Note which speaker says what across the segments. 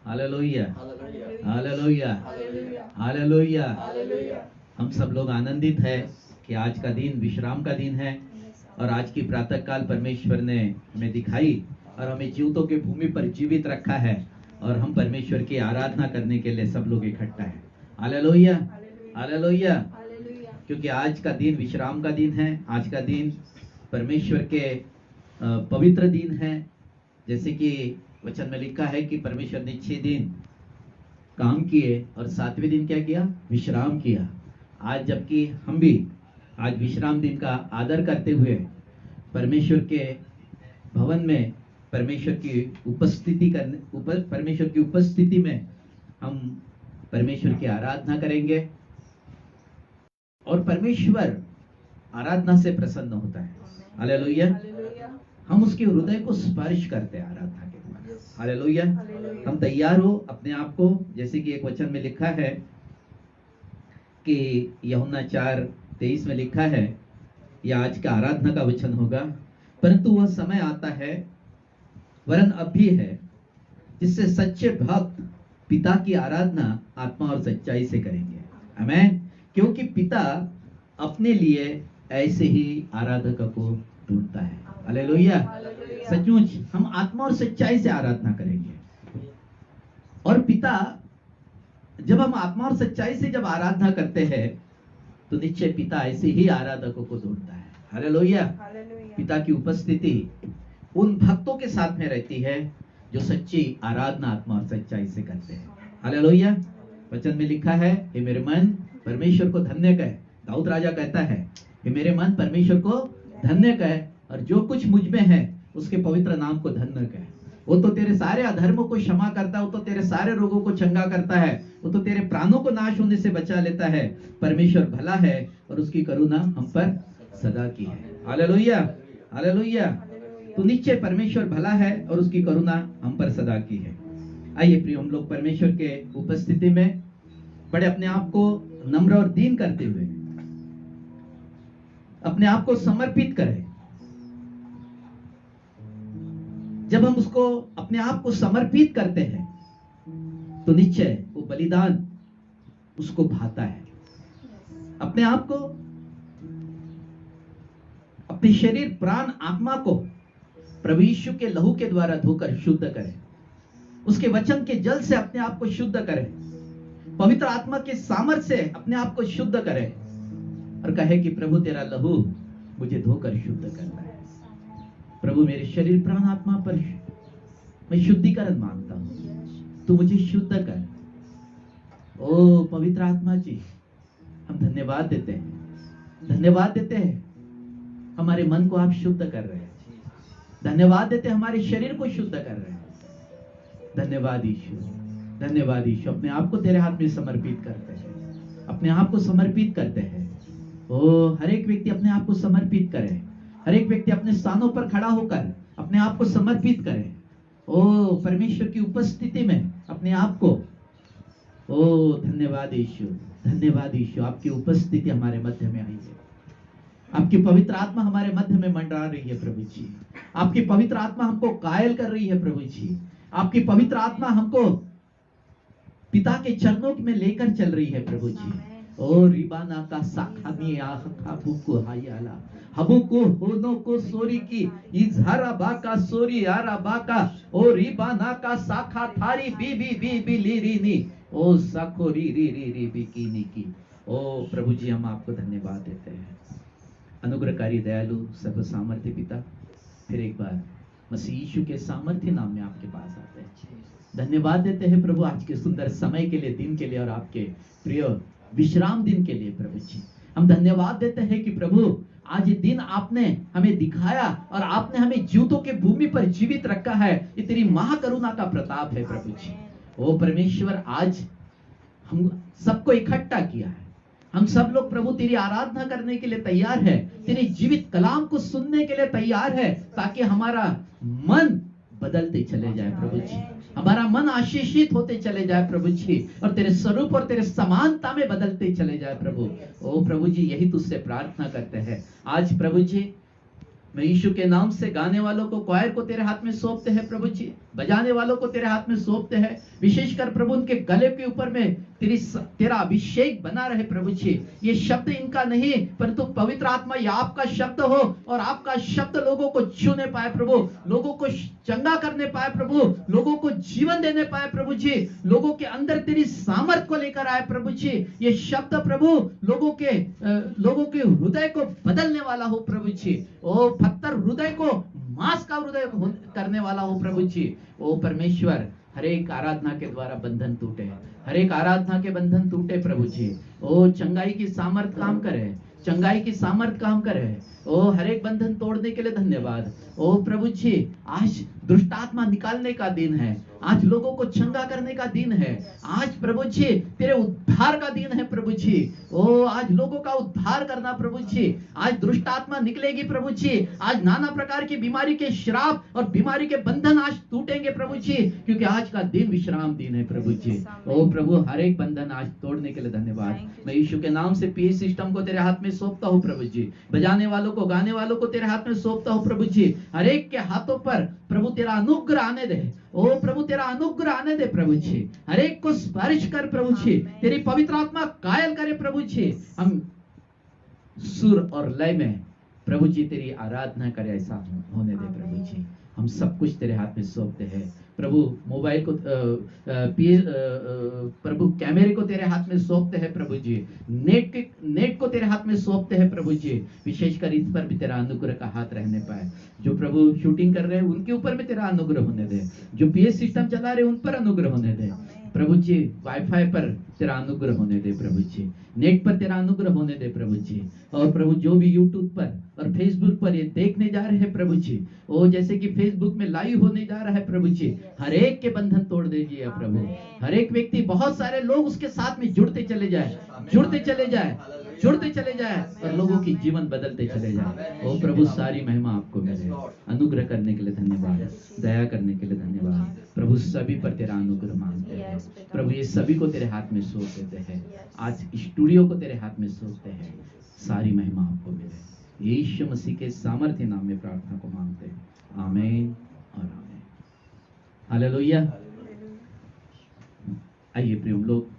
Speaker 1: Hallelujah, hallelujah, hallelujah. हम सब लोग आनंदित है कि आज का दिन विश्राम का दिन है और आज की प्रातः काल परमेश्वर ने हमें दिखाई और हमें जीवतों के भूमि पर जीवित रखा है और हम परमेश्वर की आराधना करने के लिए सब लोग इकट्ठा है। Hallelujah, hallelujah. क्योंकि आज का दिन विश्राम का दिन है, आज का दिन परमेश्वर के पवित्र दिन है। जैसे कि वचन में लिखा है कि परमेश्वर ने 6 दिन काम किए और 7वें दिन क्या किया? विश्राम किया। आज जबकि हम भी आज विश्राम दिन का आदर करते हुए परमेश्वर के भवन में परमेश्वर की उपस्थिति में हम परमेश्वर की आराधना करेंगे और परमेश्वर आराधना से प्रसन्न होता है। हालेलुया। हम उसके हृदय को स्पर्श करते हैं आराधना के द्वारा। हालेलुया। हम तैयार हो अपने आप को, जैसे कि एक वचन में लिखा है कि यूहन्ना 4:23 में लिखा है, यह आज का आराधना का वचन होगा, परंतु वह समय आता है वरन अब भी है जिससे सच्चे भक्त पिता की आराधना आत्मा और सच्चाई से करेंगे। आमीन। क्योंकि पिता अपने लिए ऐसे ही आराधक को ढूंढता है। हालेलुया। सचमुच हम आत्मा और सच्चाई से आराधना करेंगे और पिता, जब हम आत्मा और सच्चाई से जब आराधना करते हैं तो निश्चय पिता ऐसे ही आराधकों को ढूंढता है। हालेलुया। पिता की उपस्थिति उन भक्तों के साथ में रहती है जो सच्ची आराधना आत्मा और सच्चाई से करते हैं। हालेलुया। वचन में लिखा है, हे मेरे मन परमेश्वर को धन्य कह। दाऊद राजा कहता है, हे मेरे मन परमेश्वर को धन्य कह और जो कुछ मुझ में है उसके पवित्र नाम को धन्य कह। वो तो तेरे सारे अधर्मों को क्षमा करता है, वो तो तेरे सारे रोगों को चंगा करता है, वो तो तेरे प्राणों को नाश होने से बचा लेता है। परमेश्वर भला है और उसकी करुणा हम पर सदा की है। Hallelujah, hallelujah. तो निश्चय परमेश्वर भला है और उसकी करुणा हम पर सदा की है। आइए प्रिय, हम लोग परमेश्वर के उपस्थिति में बड़े अपने आप को नम्र और दीन करते हुए अपने आप को समर्पित करें। जब हम उसको अपने आप को समर्पित करते हैं तो निश्चय वो बलिदान उसको भाता है। अपने आप को, अपने शरीर प्राण आत्मा को प्रभु यीशु के लहू के द्वारा धोकर शुद्ध करें। उसके वचन के जल से अपने आप को शुद्ध करें। पवित्र आत्मा के सामर्थ्य से अपने आप को शुद्ध करें और कहे कि प्रभु तेरा लहू मुझे धोकर शुद्ध करता है। प्रभु मेरे शरीर प्राण आत्मा पर मैं शुद्धिकरण मांगता हूं, तू मुझे शुद्ध कर। ओ पवित्र आत्मा जी, हम धन्यवाद देते हैं, धन्यवाद देते हैं हमारे मन को आप शुद्ध कर रहे हैं। धन्यवाद देते हैं हमारे शरीर को शुद्ध कर रहे हैं। धन्यवाद यीशु, धन्यवाद यीशु। अपने आप को तेरे हाथ में समर्पित करते हैं, अपने आप को समर्पित करते हैं। ओ हर एक व्यक्ति अपने आप को समर्पित करे। हर एक व्यक्ति अपने स्थानों पर खड़ा होकर अपने आप को समर्पित करे। ओ परमेश्वर की उपस्थिति में अपने आप को, ओ धन्यवाद यीशु, धन्यवाद यीशु। आपकी उपस्थिति हमारे मध्य में आई है। आपकी पवित्र आत्मा हमारे मध्य में मंडरा रही है प्रभु जी। आपकी पवित्र आत्मा हमको कायल कर रही है प्रभु जी। आपकी पवित्र आत्मा हमको पिता के चरणों में लेकर चल रही है प्रभु जी। ओ रिबाना का साखानी आखा हायाला हबुको होनो को सोरी की इजहरा बाका सोरी आरा बाका ओ रिबाना का साखा थारी बी लीरीनी ओ साखो री बिकीनी की। ओ प्रभु जी, हम आपको धन्यवाद देते हैं। अनुग्रहकारी दयालु सर्व सामर्थ्य पिता, फिर एक बार मसीह यीशु के सामर्थ्य नाम में आपके पास आते हैं। धन्यवाद देते हैं प्रभु आज के सुंदर समय के लिए, दिन के लिए और आपके प्रिय विश्राम दिन के लिए। प्रभु जी, हम धन्यवाद देते हैं कि प्रभु आज ये दिन आपने हमें दिखाया और आपने हमें जीवतों के भूमि पर जीवित रखा है। ये तेरी महाकरुणा का प्रताप है प्रभु जी। ओ परमेश्वर, आज हम सबको इकट्ठा किया है। हम सब लोग प्रभु तेरी आराधना करने के लिए तैयार है, तेरे जीवित कलाम को सुनने के लिए तैयार है, ताकि हमारा मन बदलते चले जाए प्रभु जी, हमारा मन आशीषित होते चले जाए प्रभु जी, और तेरे स्वरूप और तेरे समानता में बदलते चले जाए प्रभु। ओ प्रभु जी, यही तुझसे प्रार्थना करते हैं। आज प्रभु जी मैं यीशु के नाम से गाने वालों को, क्वायर को तेरे हाथ में सौंपते हैं प्रभु जी, बजाने वालों को तेरे हाथ में सौंपते हैं। विशेषकर प्रभु उनके गले के ऊपर में तेरा अभिषेक बना रहे प्रभु जी। ये शब्द इनका नहीं, परंतु पवित्र आत्मा ये आपका शब्द हो और आपका शब्द लोगों को छूने पाए प्रभु, लोगों को चंगा करने पाए प्रभु, लोगों को जीवन देने पाए प्रभु जी, लोगों के अंदर तेरी सामर्थ को लेकर आए प्रभु जी। ये शब्द प्रभु लोगों के हृदय को बदलने वाला हो प्रभु जी। ओ पत्थर हृदय को मांस का हृदय करने वाला हो प्रभु जी। ओ परमेश्वर, हर एक आराधना के द्वारा बंधन टूटे, हर एक आराधना के बंधन टूटे प्रभु जी। ओ चंगाई की सामर्थ काम करे, चंगाई की सामर्थ काम करे। ओ हर एक बंधन तोड़ने के लिए धन्यवाद। ओ प्रभु जी, आज दुष्ट आत्मा निकालने का दिन है, आज लोगों को चंगा करने का दिन है, आज प्रभु जी तेरे उद्धार का दिन है प्रभु जी। ओ आज लोगों का उद्धार करना प्रभु जी, आज दुष्ट आत्मा निकलेगी प्रभु जी, आज नाना प्रकार की बीमारी के श्राप और बीमारी के बंधन आज टूटेंगे प्रभु जी, क्योंकि आज का दिन विश्राम दिन है प्रभु जी। ओ प्रभु, हर एक बंधन आज तोड़ने के लिए धन्यवाद। मैं यीशु के नाम से पीए सिस्टम को तेरे हाथ में सौंपता हूँ प्रभु जी, बजाने वालों को, गाने वालों को तेरे हाथ में सौंपता हूँ प्रभु जी। हर एक के हाथों पर प्रभु तेरा अनुग्रह आने दे। ओ प्रभु तेरा अनुग्रह आने दे प्रभु जी, हर एक को स्पर्श कर प्रभु जी, तेरी पवित्र आत्मा कायल करे प्रभु जी। हम सुर और लय में प्रभु जी तेरी आराधना करे, ऐसा होने दे प्रभु जी। हम सब कुछ तेरे हाथ में सौंपते हैं प्रभु। मोबाइल को प्रभु कैमरे को तेरे हाथ में सौंपते हैं प्रभु जी। नेट को तेरे हाथ में सौंपते हैं प्रभु जी। विशेषकर इस पर भी तेरा अनुग्रह का हाथ रहने पाए। जो प्रभु शूटिंग कर रहे हैं उनके ऊपर भी तेरा अनुग्रह होने दे, जो पीएस सिस्टम चला रहे उन पर अनुग्रह होने दे प्रभु जी। वाईफाई पर तेरा अनुग्रह होने दे प्रभु जी, नेट पर तेरा अनुग्रह होने दे प्रभु जी। और प्रभु जो भी यूट्यूब पर और फेसबुक पर ये देखने जा रहे हैं प्रभु जी, ओ जैसे कि फेसबुक में लाइव होने जा रहा है प्रभु जी, हर एक के बंधन तोड़ दीजिए प्रभु। हर एक व्यक्ति, बहुत सारे लोग उसके साथ में जुड़ते चले जाए, जुड़ते चले जाए, जुड़ते चले जाए और लोगों की जीवन बदलते चले जाए। ओ प्रभु, सारी महिमा आपको मिले। अनुग्रह करने के लिए धन्यवाद, दया करने के लिए धन्यवाद प्रभु। सभी पर तेरा अनुग्रह मांगते हैं प्रभु। ये सभी को तेरे हाथ में सौंप देते हैं, आज स्टूडियो को तेरे हाथ में सौंपते हैं। सारी महिमा आपको मिले, यीशु मसीह के सामर्थ्य नाम में प्रार्थना को मांगते हैं, आमीन और आमीन। हालेलुया। आइए प्रिय लोग,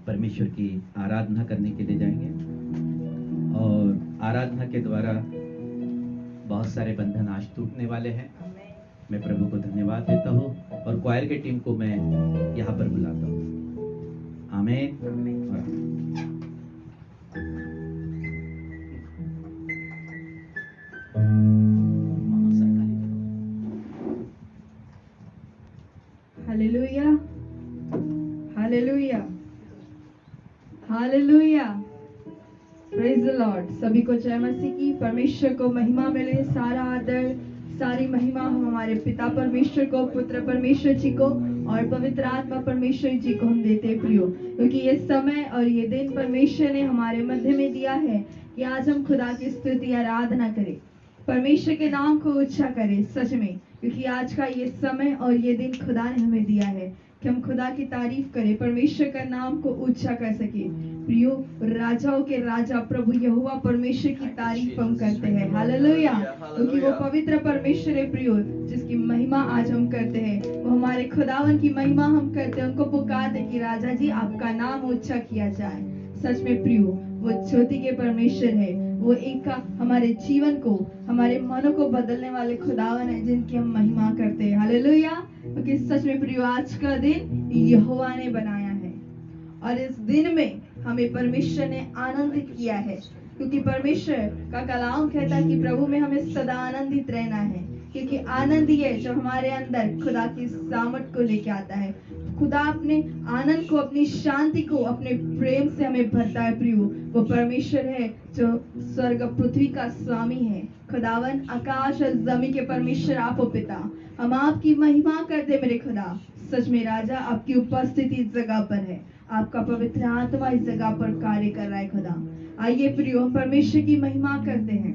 Speaker 1: परमेश्वर की आराधना करने के लिए जाएंगे और आराधना के द्वारा बहुत सारे बंधन आज टूटने वाले हैं। मैं प्रभु को धन्यवाद देता हूँ और क्वायर के टीम को मैं यहाँ पर बुलाता हूँ। आमीन।
Speaker 2: Hallelujah, hallelujah, hallelujah, praise the Lord. सभी को जय मसीह की। परमेश्वर को महिमा मिले, सारा आदर, सारी महिमा हम हमारे पिता परमेश्वर को, पुत्र परमेश्वर जी को और पवित्र आत्मा परमेश्वर जी को हम देते प्रियो, क्योंकि ये समय और ये दिन परमेश्वर ने हमारे मध्य में दिया है कि आज हम खुदा की स्तुति आराधना करें, परमेश्वर के नाम को ऊंचा करें सच में, क्योंकि आज का ये समय और ये दिन खुदा ने हमें दिया है कि हम खुदा की तारीफ करें, परमेश्वर का नाम को ऊंचा कर सके। प्रियो, राजाओं के राजा प्रभु यहोवा परमेश्वर की तारीफ हम करते हैं। हालेलुया, क्योंकि वो पवित्र परमेश्वर है प्रियो, जिसकी महिमा आज हम करते हैं। वो हमारे खुदावन की महिमा हम करते हैं, उनको पुकारते कि राजा जी आपका नाम ऊंचा किया जाए। सच में प्रियो, वो ज्योति के परमेश्वर है, वो एक का हमारे जीवन को, हमारे मनों को बदलने वाले खुदावन है, जिनकी हम महिमा करते हैं। हालेलुया, क्योंकि सच में प्रियो आज का दिन यहोवा ने बनाया है और इस दिन में हमें परमेश्वर ने आनंदित किया है, क्योंकि परमेश्वर का कलाम कहता है कि प्रभु में हमें सदा आनंदित रहना है, क्योंकि आनंद ही है जो हमारे अंदर खुदा की सामर्थ को लेके आता है। खुदा अपने आनंद को, अपनी शांति को, अपने प्रेम से हमें भरता है प्रियो। वो परमेश्वर है जो स्वर्ग पृथ्वी का स्वामी है। खुदावन आकाश और जमीन के परमेश्वर आप हो पिता, हम आपकी महिमा करते मेरे खुदा। सच में राजा, आपकी उपस्थिति इस जगह पर है, आपका पवित्र आत्मा इस जगह पर कार्य कर रहा है खुदा। आइए प्रियो, हम परमेश्वर की महिमा करते हैं,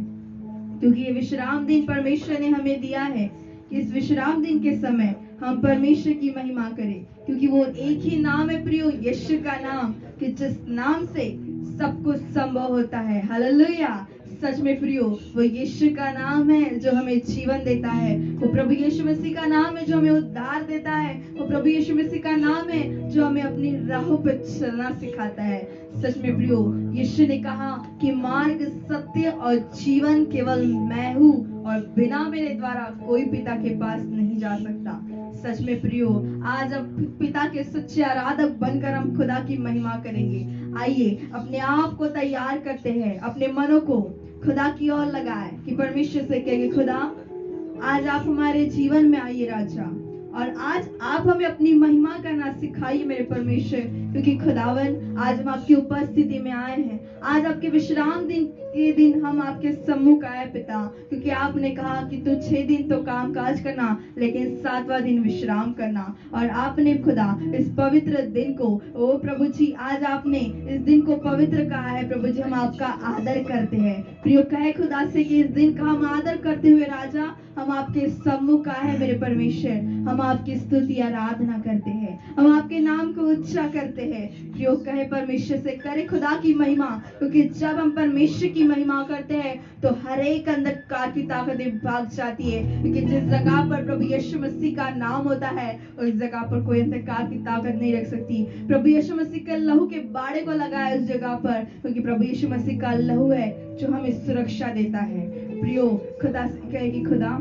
Speaker 2: क्योंकि ये विश्राम दिन परमेश्वर ने हमें दिया है कि इस विश्राम दिन के समय हम परमेश्वर की महिमा करें, क्योंकि वो एक ही नाम है प्रियो, यीशु का नाम, कि जिस नाम से सब कुछ संभव होता है। हालेलुया, सच में प्रियो, वो यीशु का नाम है जो हमें जीवन देता है। वो प्रभु यीशु मसीह का नाम है जो हमें उद्धार देता है। वो प्रभु यीशु मसीह का नाम है जो हमें अपनी राहों पर चलना सिखाता है। सच में प्रियो, यीशु ने कहा कि मार्ग, सत्य और जीवन केवल मैं हूँ, और बिना मेरे द्वारा कोई पिता के पास नहीं जा सकता। सच में प्रियो, आज हम पिता के सच्चे आराधक बनकर हम खुदा की महिमा करेंगे। आइए अपने आप को तैयार करते हैं, अपने मनों को खुदा की ओर लगाए कि परमेश्वर से कहेंगे, खुदा आज आप हमारे जीवन में आइए राजा, और आज आप हमें अपनी महिमा करना सिखाइए मेरे परमेश्वर, क्योंकि खुदावन आज हम आपकी उपस्थिति में आए हैं। आज आपके विश्राम दिन के दिन हम आपके सम्मुख आए पिता, क्योंकि आपने कहा कि तू 6 दिन तो काम काज करना, लेकिन 7वां दिन विश्राम करना। और आपने खुदा इस पवित्र दिन को, ओ प्रभु जी, आज आपने इस दिन को पवित्र कहा है प्रभु जी, हम आपका आदर करते हैं। प्रियो, कहे खुदा से कि इस दिन का हम आदर करते हुए राजा हम आपके सम्मुख आए हैं मेरे परमेश्वर, हम आपकी स्तुति आराधना करते हैं, हम आपके नाम को ऊंचा करते हैं। प्रियो, कहे परमेश्वर से, करे खुदा की महिमा, क्योंकि जब हम परमेश्वर की महिमा करते हैं तो हर एक अंधकार की ताकतें भाग जाती है, क्योंकि जिस जगह पर प्रभु यीशु मसीह का नाम होता है उस जगह पर कोई अंधकार की ताकत नहीं रख सकती। प्रभु यीशु मसीह के लहू के बाड़े को लगाए उस जगह पर, क्योंकि प्रभु यीशु मसीह का लहू है जो हमें सुरक्षा देता है। प्रियो, खुदा से कहे कि खुदा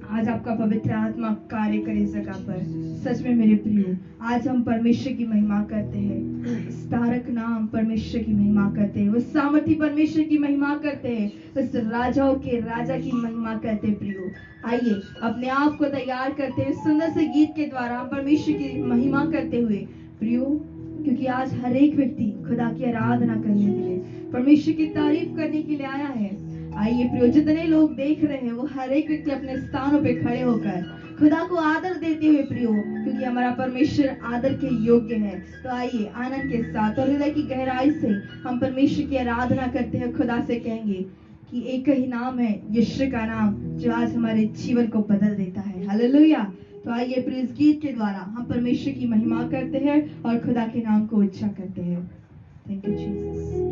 Speaker 2: आज आपका पवित्र आत्मा कार्य करे इस जगह पर। सच में मेरे प्रियो, आज हम परमेश्वर की महिमा करते हैं, उस तारक नाम परमेश्वर की महिमा करते हैं, उस सामर्थी परमेश्वर की महिमा करते हैं, उस राजाओं के राजा की महिमा करते हैं। प्रियो, आइए अपने आप को तैयार करते हैं सुंदर से गीत के द्वारा परमेश्वर की महिमा करते हुए। प्रियो, क्योंकि आज हर एक व्यक्ति खुदा की आराधना करने के लिए, परमेश्वर की तारीफ करने के लिए आया है। आइए प्रियो, जितने लोग देख रहे हैं वो हर एक व्यक्ति अपने स्थानों पे खड़े होकर खुदा को आदर देते हुए प्रियो, क्योंकि हमारा परमेश्वर आदर के योग्य है। तो आइए आनंद के साथ और हृदय की गहराई से हम परमेश्वर की आराधना करते हैं। खुदा से कहेंगे कि एक ही नाम है, यीशु का नाम, जो आज हमारे जीवन को बदल देता है। हालेलुया। तो आइए प्रिय, इस गीत के द्वारा हम परमेश्वर की महिमा करते हैं और खुदा के नाम को ऊंचा करते हैं। Thank you Jesus.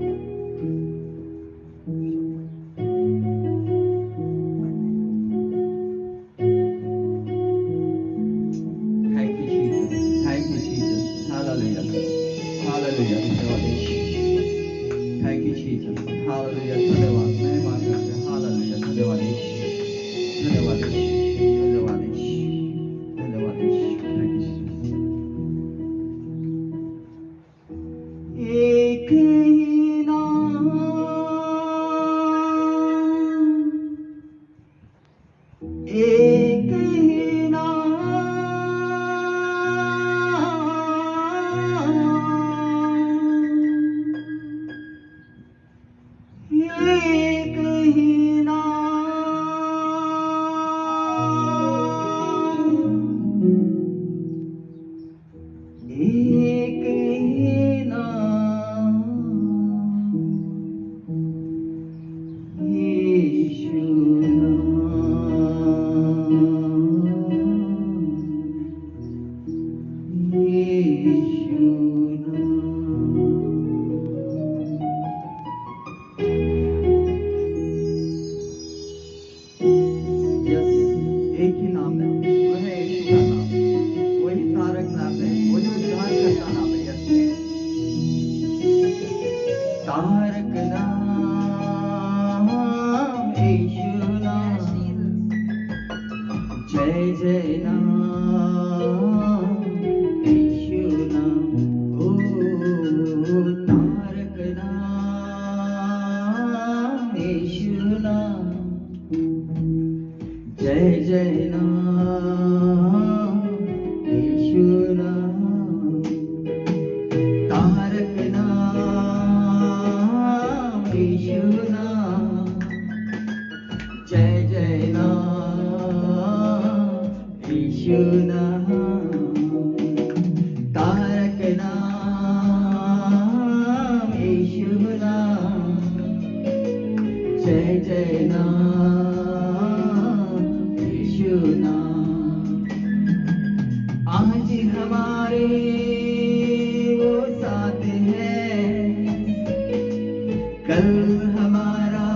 Speaker 1: कल हमारा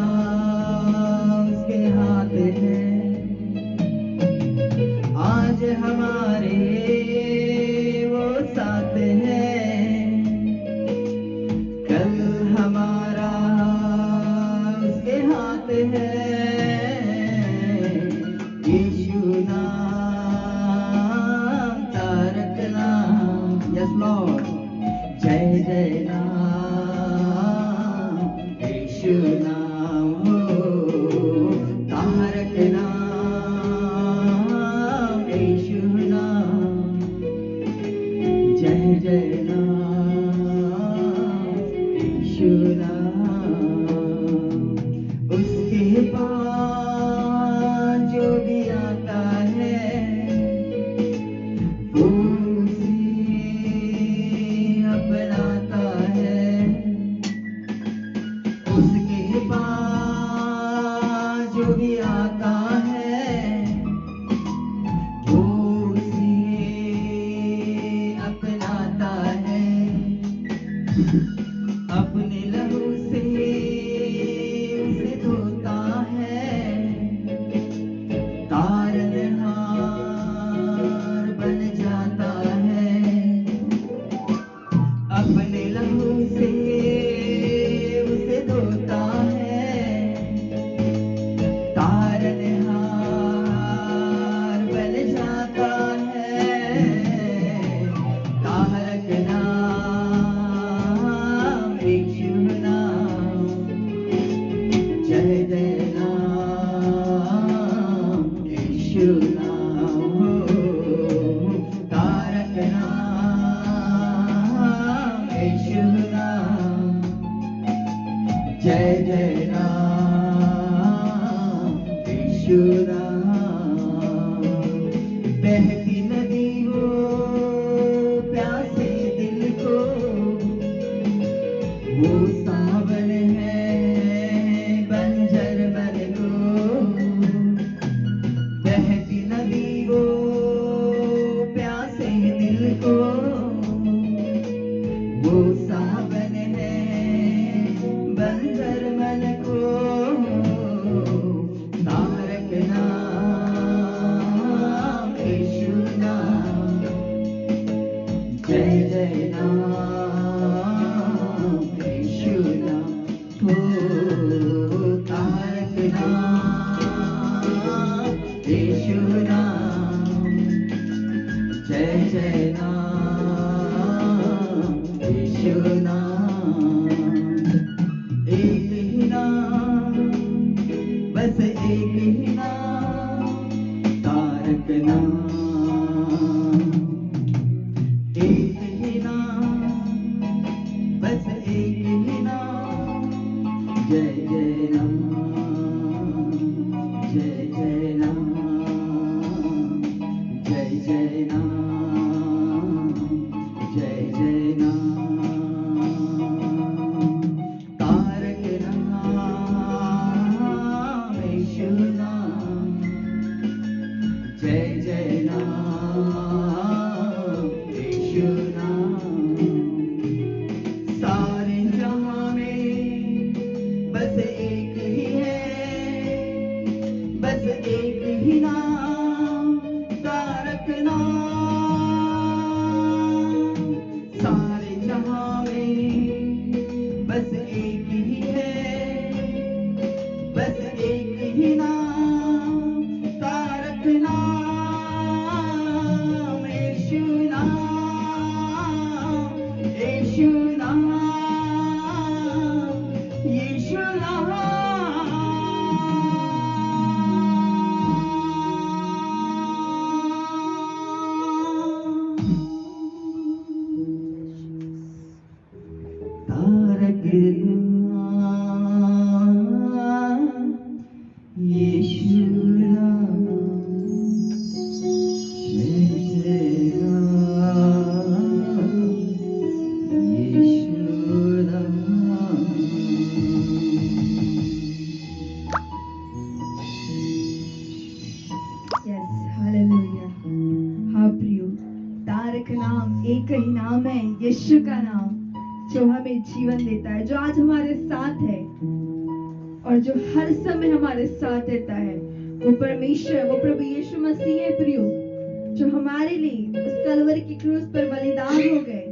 Speaker 3: अपने लहू से उसे धोता है, तारनहार बन जाता है। अपने लहू से उसे धोता है, तारनहार बन जाता है। तारक नाम यीशु नाम, जय जय नाम यीशु नाम हो। तारक नाम यीशु नाम, जय जय नाम यीशु नाम। बहती नदी वो प्यासे दिल को, वो सावन है बंजर मन को। बहती नदी वो प्यासे दिल को, वो सावन है बंजर मन को। तारक नाम यीशु नाम, जय जय नाम यीशु नाम हो। तारक नाम यीशु नाम, जय जय नाम यीशु नाम। एक ही नाम, बस एक ही नाम, तारक नाम। एक ही नाम, बस एक ही नाम, जय जय नाम, जय जय नाम, जय जय नाम, जय जय नाम। तारक नाम यीशु नाम, जय जय नाम यीशु नाम। सारे जहां में बस एक ही है, बस एक ही नाम, तारक नाम। सारे जहां में बस एक ही है, बस एक ही नाम, तारक नाम यीशु नाम, यीशु नाम, यीशु नाम। तारक नाम यीशु नाम, जय जय नाम यीशु नाम।
Speaker 2: Yes, hallelujah. हाँ प्रियो, तारक नाम एक ही नाम है, यीशु का नाम, जो हमें जीवन देता है, जो आज हमारे साथ है और जो हर समय हमारे साथ रहता है। वो परमेश्वर, वो प्रभु यीशु मसीह है प्रियो, जो हमारे लिए उस कलवरी की क्रूस पर बलिदान हो गए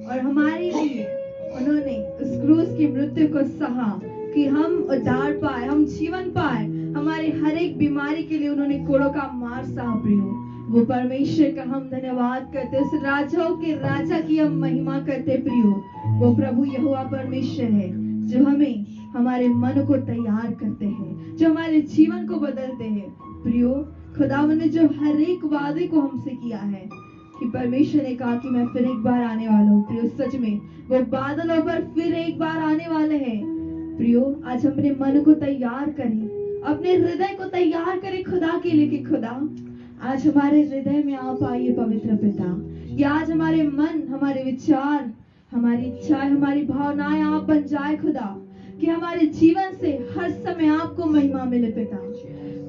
Speaker 2: और हमारे लिए उन्होंने उस क्रूस की मृत्यु को सहा कि हम उद्धार पाए, हम जीवन पाए। हमारे हर एक बीमारी के लिए उन्होंने कोड़ों का मार सहा प्रियो। वो परमेश्वर का हम धन्यवाद करते, उस राजाओं के राजा की हम महिमा करते प्रियो। वो प्रभु यहोवा परमेश्वर है, जो हमें हमारे मन को तैयार करते हैं, जो हमारे जीवन को बदलते हैं प्रियो। खुदावंद ने जो हर एक वादे को हमसे किया है कि परमेश्वर ने कहा कि मैं फिर एक बार आने वाला हूँ प्रियो, सच में वो बादलों पर फिर एक बार आने वाले हैं प्रियो। आज हम अपने मन को तैयार करें, अपने हृदय को तैयार करें खुदा के लिए कि खुदा आज हमारे हृदय में आप आइए पवित्र पिता, कि आज हमारे मन, हमारे विचार, हमारी इच्छाएं, हमारी भावनाएं आप बन जाए खुदा, कि हमारे जीवन से हर समय आपको महिमा मिले पिता।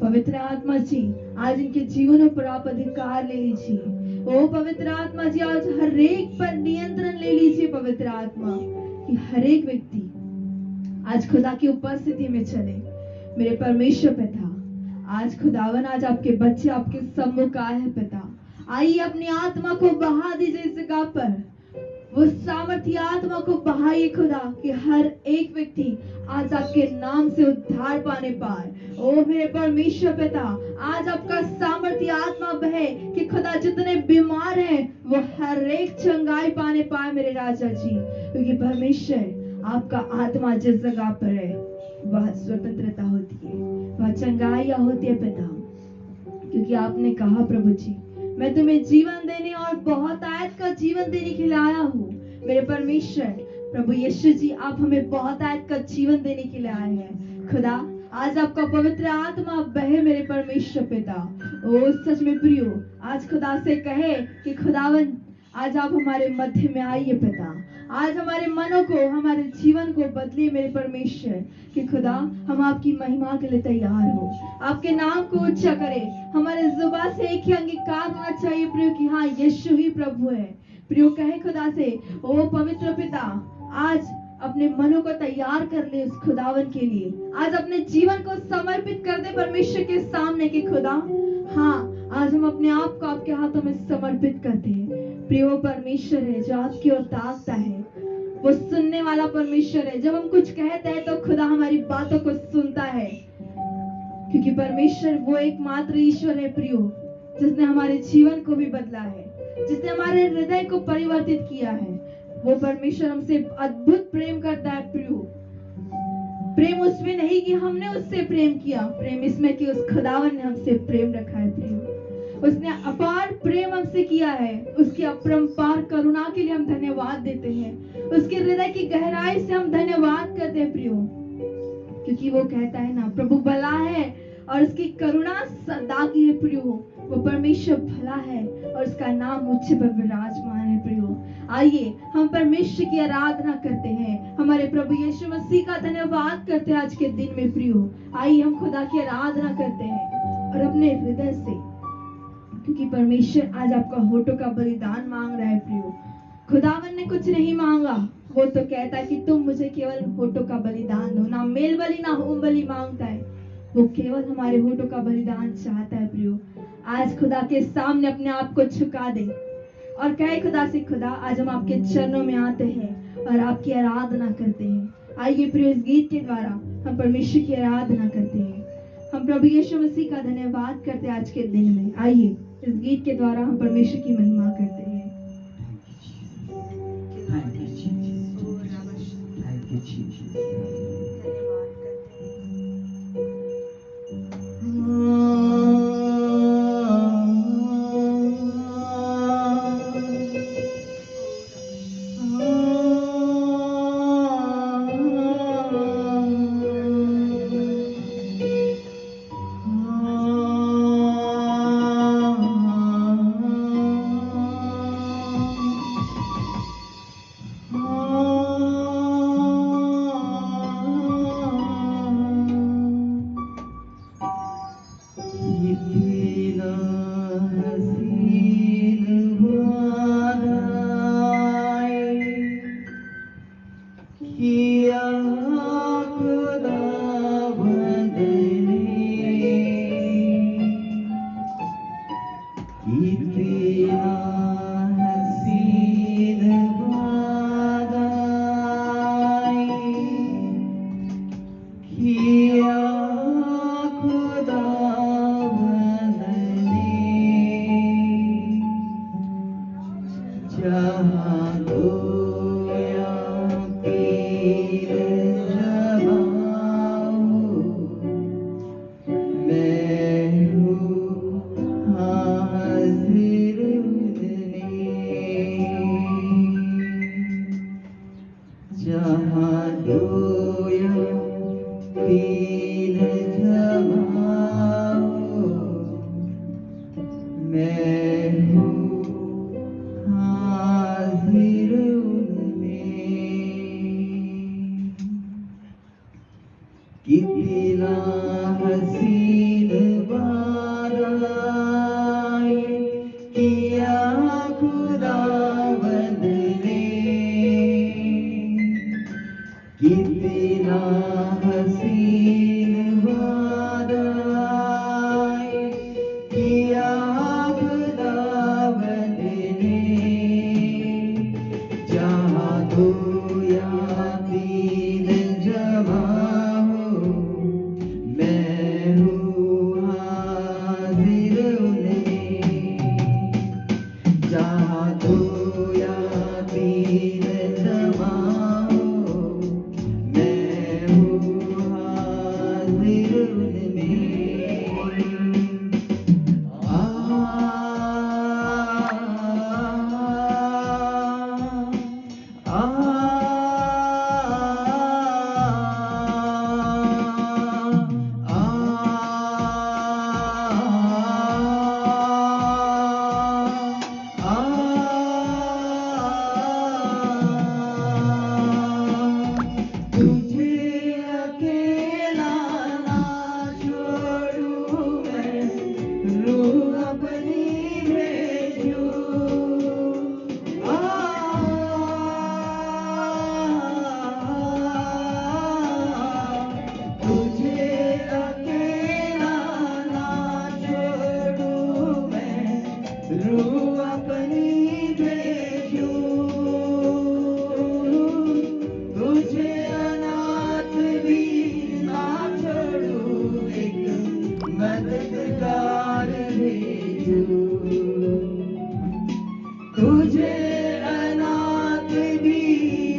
Speaker 2: पवित्र आत्मा जी आज इनके जीवनों पर आप अधिकार ले लीजिए। ओ पवित्र आत्मा जी आज हर एक पर नियंत्रण ले लीजिए पवित्र आत्मा, कि हर एक व्यक्ति आज खुदा की उपस्थिति में चले। मेरे परमेश्वर पिता, आज खुदावन, आज आपके बच्चे आपके सम्मुख आए हैं पिता। आइए अपनी आत्मा को बहा दीजिए इस जगह पर, वो सामर्थ्य आत्मा को बहाइए खुदा, कि हर एक व्यक्ति आज आपके नाम से उद्धार पाने पाए। ओ मेरे परमेश्वर पिता, आज आपका सामर्थ्य आत्मा बहे कि खुदा जितने बीमार हैं वो हर एक चंगाई पाने पाए मेरे राजा जी, क्योंकि परमेश्वर आपका आत्मा जिस जगह पर है वह स्वतंत्रता होती है, वह चंगाइयां होती है पिता, क्योंकि आपने कहा प्रभु जी, मैं तुम्हें जीवन देने और बहुत आयत का जीवन देने के लिए आया हूँ। मेरे परमेश्वर प्रभु यीशु जी, आप हमें बहुत आयत का जीवन देने के लिए आए हैं खुदा। आज आपका पवित्र आत्मा बहे मेरे परमेश्वर पिता। ओ सच में प्रियो, आज खुदा से कहे कि खुदावन, आज आप हमारे मध्य में आइए पिता। आज हमारे मनों को, हमारे जीवन को बदलिए मेरे परमेश्वर, कि खुदा हम आपकी महिमा के लिए तैयार हो, आपके नाम को ऊंचा करें। हमारे जुबान से एक ही अंगीकार होना चाहिए प्रियो कि हाँ यीशु ही प्रभु है। प्रियो कहे खुदा से, ओ पवित्र पिता, आज अपने मनों को तैयार कर ले उस खुदावन के लिए। आज अपने जीवन को समर्पित कर दे परमेश्वर के सामने कि खुदा, हाँ आज हम अपने आप को आपके हाथों में समर्पित करते हैं। प्रियो परमेश्वर है जो आपकी ओर ताकता है, वो सुनने वाला परमेश्वर है। जब हम कुछ कहते हैं तो खुदा हमारी बातों को सुनता है, क्योंकि परमेश्वर वो एकमात्र ईश्वर है प्रियो, जिसने हमारे जीवन को भी बदला है, जिसने हमारे हृदय को परिवर्तित किया है। वो परमेश्वर हमसे अद्भुत प्रेम करता है प्रियो। प्रेम उसमें नहीं कि हमने उससे प्रेम किया, प्रेम इसमें कि उस खुदावन ने हमसे प्रेम रखा है प्रियो। उसने अपार प्रेम हमसे किया है, उसकी अपरंपार करुणा के लिए हम धन्यवाद देते हैं। उसके हृदय की गहराई से हम धन्यवाद करते हैं प्रियो, क्योंकि वो कहता है ना, प्रभु भला है और उसकी करुणा सदा की है प्रियो। वो परमेश्वर भला है और उसका नाम मुझ पर विराजमान है प्रियो। आइए हम परमेश्वर की आराधना करते हैं, हमारे प्रभु यीशु मसीह का धन्यवाद करते हैं आज के दिन में प्रियो। आइए हम खुदा की आराधना करते हैं और अपने हृदय से, क्योंकि परमेश्वर आज आपका होठों का बलिदान मांग रहा है प्रियो। खुदावन ने कुछ नहीं मांगा, वो तो कहता है कि तुम मुझे केवल होठों का बलिदान दो। ना मेल बलि ना होम बलि मांगता है, वो केवल हमारे होठों का बलिदान चाहता है प्रियो। आज खुदा के सामने अपने आप को झुका दे और कहे खुदा से, खुदा आज हम आपके चरणों में आते हैं और आपकी आराधना करते हैं। आइए प्रियो, इस गीत के द्वारा हम परमेश्वर की आराधना करते हैं, हम प्रभु यीशु मसीह का धन्यवाद करते हैं आज के दिन में। आइए इस गीत के द्वारा हम परमेश्वर की महिमा करते हैं।
Speaker 3: मैं हूँ हाजिर जादू या तीर जमाओ, मैं हूँ हाजिर उनमें। तुझे अकेला ना छोड़ूं मैं, रूह अपनी भेजूं। तुझे अकेला ना छोड़ूं मैं, रूह अपनी भेजूं। तुझे अनाथ भी ना छोड़ूं, एक मददगार भेजूं। तुझे अनाथ भी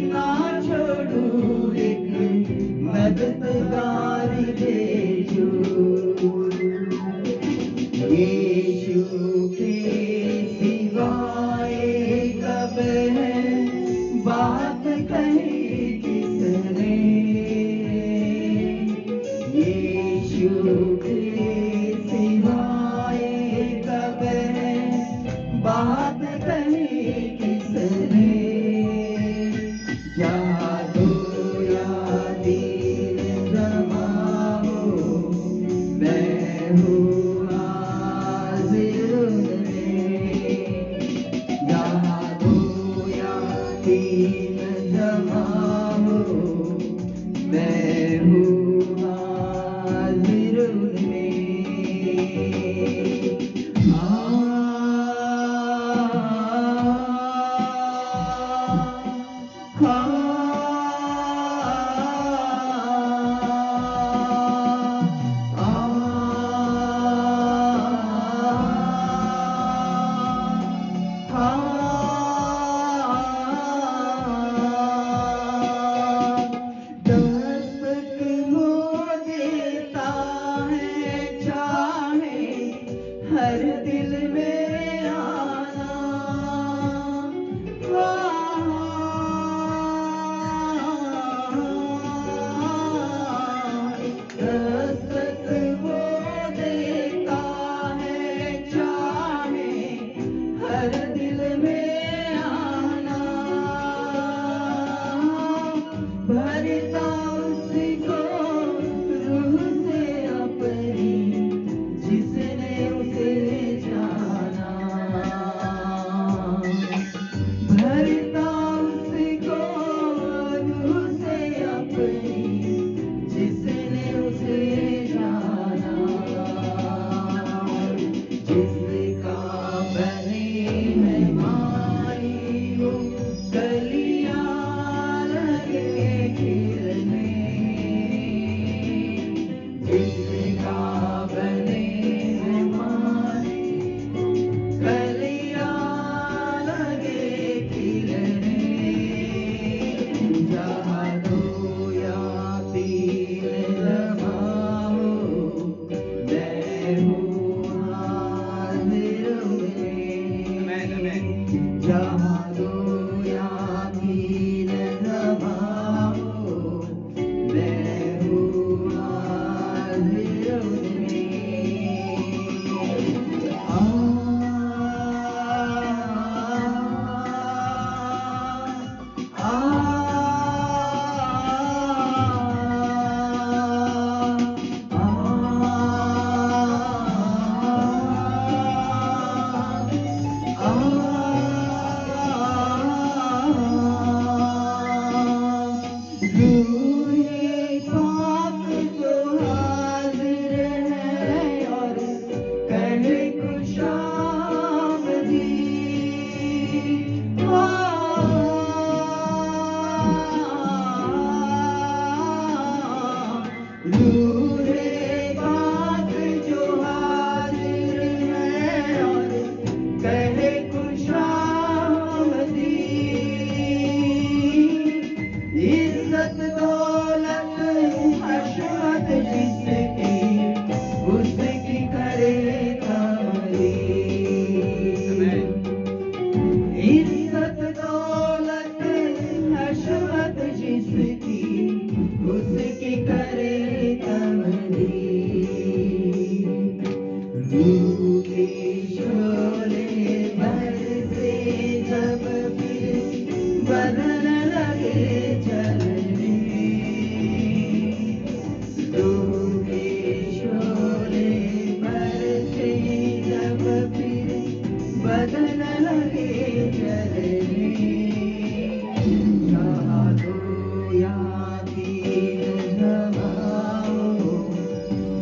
Speaker 3: ना छोड़ूं, एक मददगार भेजूं। यीशु के सिवाय कब है बात कही किसने, यीशु के सिवाय कब है बात कही किसने। जादू या तीर जमाओ, बदन लगे चलने, रूह के शोले बरसे जब फिर बदन लगे चलने, जहाँ तो यहाँ तीर जमाओ,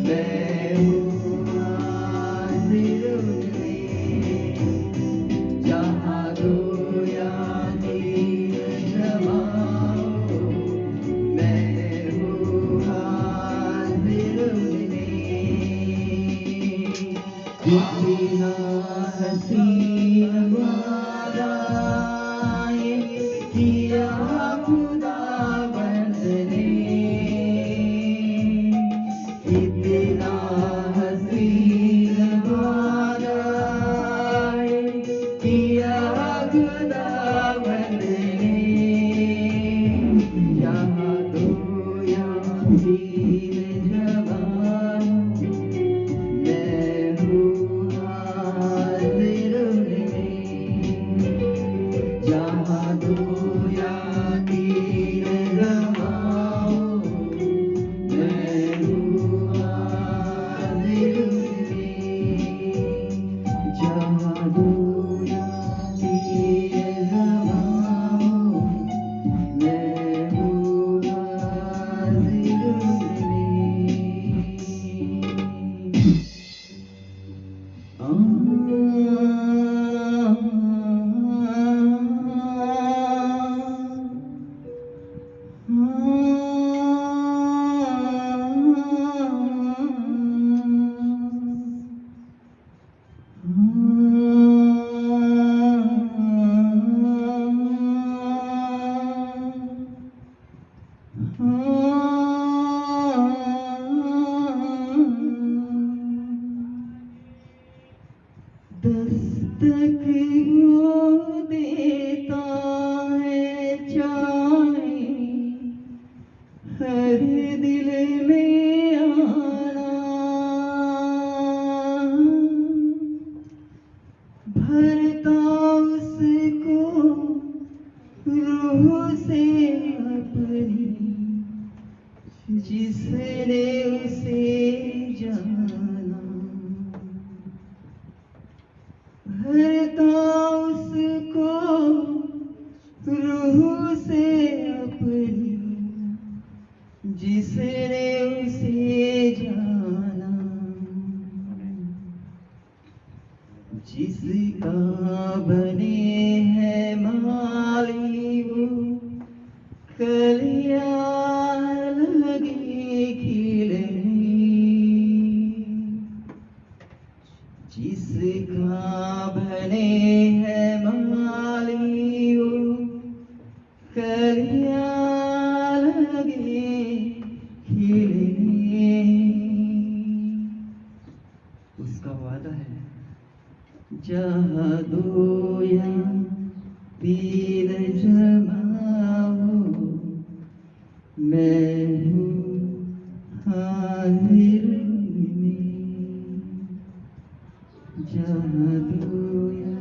Speaker 3: मैं हूँ हाजिर उनमें, जहाँ तो यहाँ तीर जमाओ, मैं हूँ हाजिर उनमें, कितना हसीन वादाए किया खुदा बंदने, कितना हसीन वादाए किया खुदा बंदने, यहाँ तो यहाँ तीर जवान, मैं हूँ हाजिर उनमें, जहाँ तो यहाँ तीर जवाओ, मैं हूँ हाजिर उनमें, जहाँ तो यहाँ तीर जवाओ, मैं हूँ हाजिर दस्तक वो देता है चाहे हर दिल में आना, भरता उसको रूह से अपनी, जिसने उसे जाना, भरता उसको रूह से अपनी, जिसने उसे जाना, जिसका बने है माली वो कलियां लगी खिलने, जिसका बने है माली वो कलियां लगे खिलने, उसका वादा है जहाँ दो या तीर जमाओ, मैं हूँ हाजिर उनमें, जहाँ दो या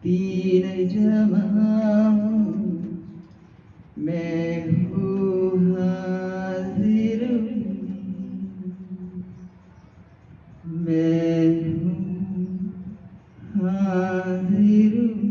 Speaker 3: तीर जमाओ, मैं हूँ हाजिर उनमें, मैं हूँ हाजिर उनमें।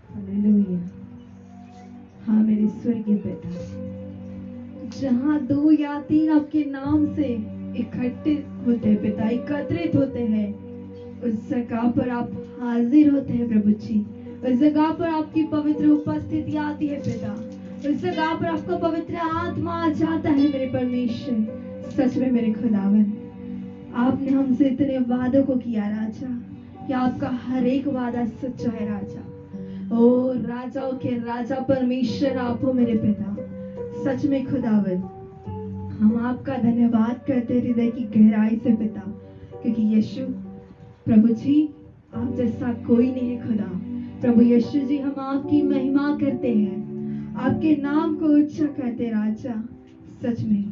Speaker 2: हालेलुया। हाँ मेरे स्वर्गीय पिता, जहाँ दो या तीन आपके नाम से इकट्ठे होते हैं पिता, एकत्रित होते हैं, उस जगह पर आप हाजिर होते हैं प्रभु जी। उस जगह पर आपकी पवित्र उपस्थिति आती है पिता। उस जगह पर आपका पवित्र आत्मा आ जाता है मेरे परमेश्वर। सच में मेरे खुदावन, आपने हमसे इतने वादों को किया राजा, कि आपका हर एक वादा सच्चा है राजा। ओ राजाओं के राजा परमेश्वर आप हो मेरे पिता। सच में खुदावन, हम आपका धन्यवाद करते हृदय की गहराई से पिता, क्योंकि यीशु प्रभु जी आप जैसा कोई नहीं है खुदा। प्रभु यीशु जी, हम आपकी महिमा करते हैं, आपके नाम को ऊंचा करते राजा। सच में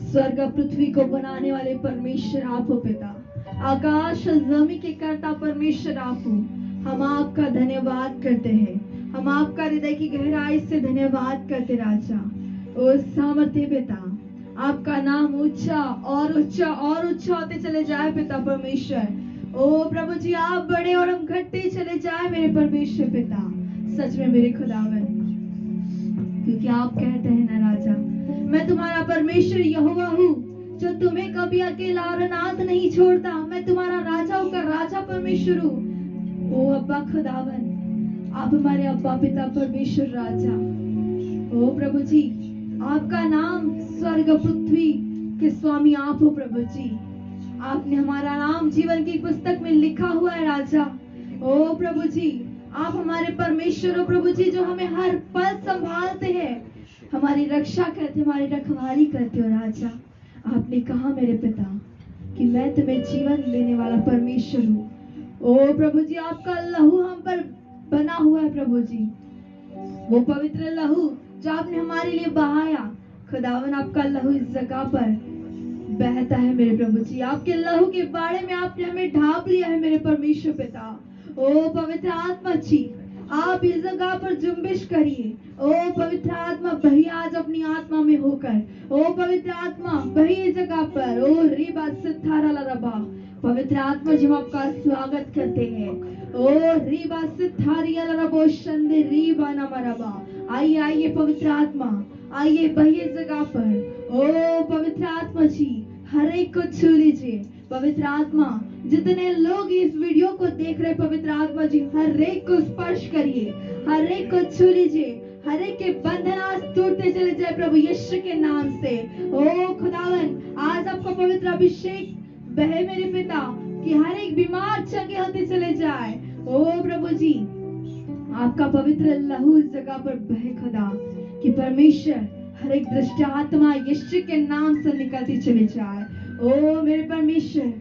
Speaker 2: स्वर्ग और पृथ्वी को बनाने वाले परमेश्वर आप हो पिता, आकाश और जमीन के कर्ता परमेश्वर आप हो। हम आपका धन्यवाद करते हैं, हम आपका हृदय की गहराई से धन्यवाद करते राजा। ओ सामर्थ्य पिता, आपका नाम ऊंचा और ऊंचा और ऊंचा होते चले जाए पिता परमेश्वर। ओ प्रभु जी, आप बड़े और हम घटते चले जाए मेरे परमेश्वर पिता। सच में मेरे खुदावन, क्योंकि आप कहते हैं ना राजा, मैं तुम्हारा परमेश्वर यहोवा हूँ, जो तुम्हें कभी अकेला और अनाथ नहीं छोड़ता। मैं तुम्हारा राजाओं का राजा परमेश्वर हूँ। ओ अब्बा खुदावन, आप हमारे अब्बा पिता परमेश्वर राजा। ओ प्रभु जी, आपका नाम स्वर्ग पृथ्वी के स्वामी आप हो प्रभु जी। आपने हमारा नाम जीवन की पुस्तक में लिखा हुआ है राजा। ओ प्रभु जी, आप हमारे परमेश्वर हो प्रभु जी, जो हमें हर पल संभालते हैं, हमारी रक्षा करते, हमारी रखवाली करते हो राजा। आपने कहा मेरे पिता कि मैं तुम्हें जीवन देने वाला परमेश्वर हूँ। ओ प्रभु जी, आपका लहू हम पर बना हुआ है प्रभु जी, वो पवित्र लहू जो आपने हमारे लिए बहाया। खुदावन, आपका लहू इस जगह पर बहता है मेरे प्रभु जी। आपके लहू के बारे में आपने हमें ढांप लिया है मेरे परमेश्वर पिता। ओ पवित्र आत्मा जी, आप इस जगह पर जुम्बिश करिए। ओ पवित्र आत्मा बही आज अपनी आत्मा में होकर। ओ पवित्र आत्मा बही इस जगह पर। ओ रीबा सितारा लरबा, पवित्र आत्मा जी, हम आपका स्वागत करते हैं। ओ रीबा सितारिया लरबो शंदे रीबा नमरबा। आइए आइए पवित्र आत्मा, आइए बही इस जगह पर। ओ पवित्र आत्मा जी, हर एक को छू लीजिए। पवित्र आत्मा, जितने लोग इस वीडियो को देख रहे, पवित्र आत्मा जी, हर एक को स्पर्श करिए, हर एक को छू लीजिए। हर एक के बंधन आज टूटते चले जाए प्रभु यीशु के नाम से। ओ खुदावन, आज आपका पवित्र अभिषेक बहे मेरे पिता, कि हर एक बीमार चंगे होते चले जाए। ओ प्रभु जी, आपका पवित्र लहू इस जगह पर बहे खुदा, कि परमेश्वर हर एक दुष्ट आत्मा यीशु के नाम से निकलती चली जाए। ओ मेरे परमेश्वर,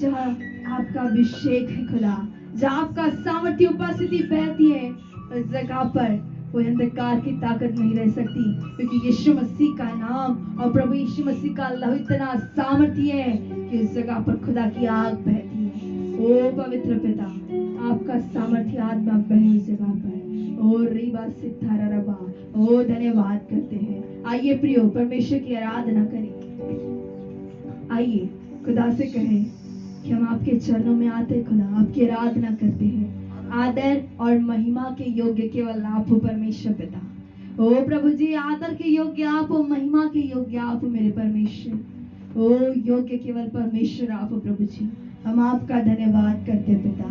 Speaker 2: जहाँ आपका अभिषेक है खुदा, जहाँ आपका सामर्थ्य उपस्थिति बहती है, उस जगह पर कोई अंधकार की ताकत नहीं रह सकती, क्योंकि यीशु मसीह का नाम और प्रभु यीशु मसीह का लहू इतना सामर्थ्य है कि उस जगह पर खुदा की आग बहती है। ओ पवित्र पिता, आपका सामर्थ्य आत्मा बहे उस जगह पर। ओ रीबा सितारा रबा, ओ धन्यवाद करते हैं। आइए प्रियो, परमेश्वर की आराधना करें। आइए खुदा से कहें कि हम आपके चरणों में आते हैं खुदा, आपकी आराधना करते हैं। आदर और महिमा के योग्य केवल आप हो परमेश्वर पिता। ओ प्रभु जी, आदर के योग्य आप हो, महिमा के योग्य आप हो मेरे परमेश्वर। ओ योग्य केवल परमेश्वर आप हो प्रभु जी। हम आपका धन्यवाद करते पिता,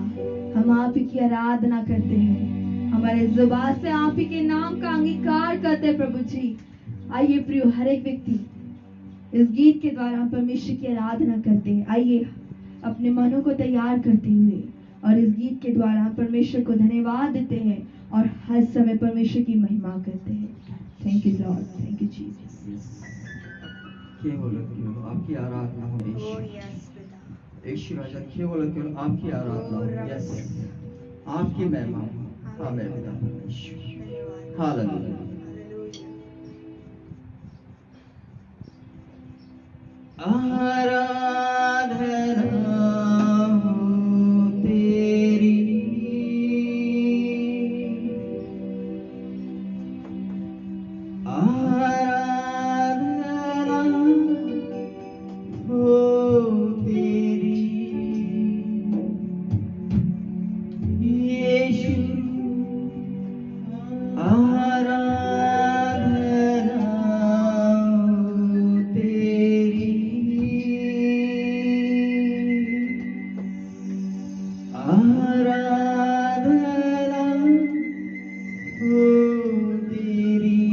Speaker 2: हम आप ही की आराधना करते हैं, हमारे जुबान से आप ही के नाम का अंगीकार करते हैं प्रभु जी। आइए प्रियो, हर एक व्यक्ति इस गीत के द्वारा हम परमेश्वर की आराधना करते हैं। आइए अपने मनों को तैयार करते हुए और इस गीत के द्वारा हम परमेश्वर को धन्यवाद देते हैं और हर समय परमेश्वर की महिमा करते हैं। Thank you Lord, thank you Jesus.
Speaker 3: केवल आपकी आराधना हो यीशु राजा, केवल आपकी आराधना हो। यस, आपकी महिमा हो। आमीन पिता परमेश्वर, हालेलुया। आराधना हो तेरी, आराधना हो तेरी यीशु, आराधना हो तेरी, आराधना हो तेरी।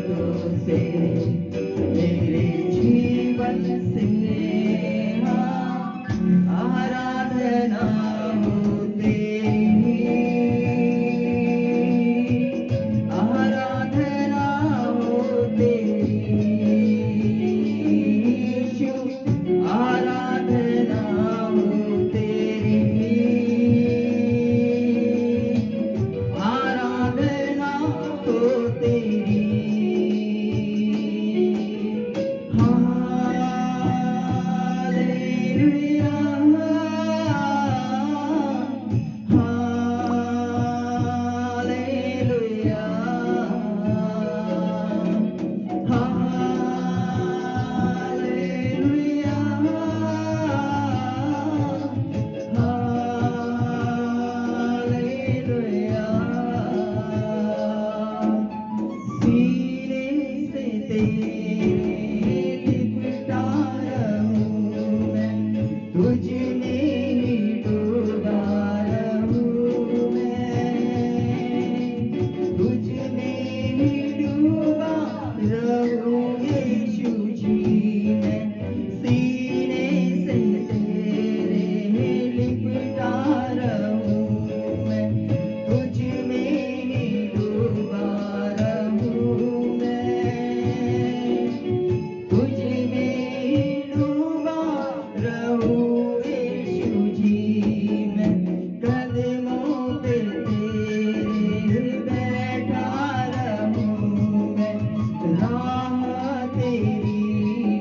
Speaker 3: होठों से मेरे जीवन से आराधना हो तेरी, आराधना हो तेरी, यीशु आराधना हो तेरी, आराधना हो तेरी। Hallelujah, hallelujah, hallelujah, hallelujah. सीने से तेरे लिपटा रहूं मैं, तुझ में ही डूबा रहूं मैं, तुझ में ही डूबा रहूं यीशु जी मैं। सीने से तेरे लिपटा रहूं मैं, तुझ में ही डूबा रहूं मैं, तुझ में ही डूबा रहूं यीशु जी मैं। कदमों पे तेरे बैठा रहूं मैं, राह तेरी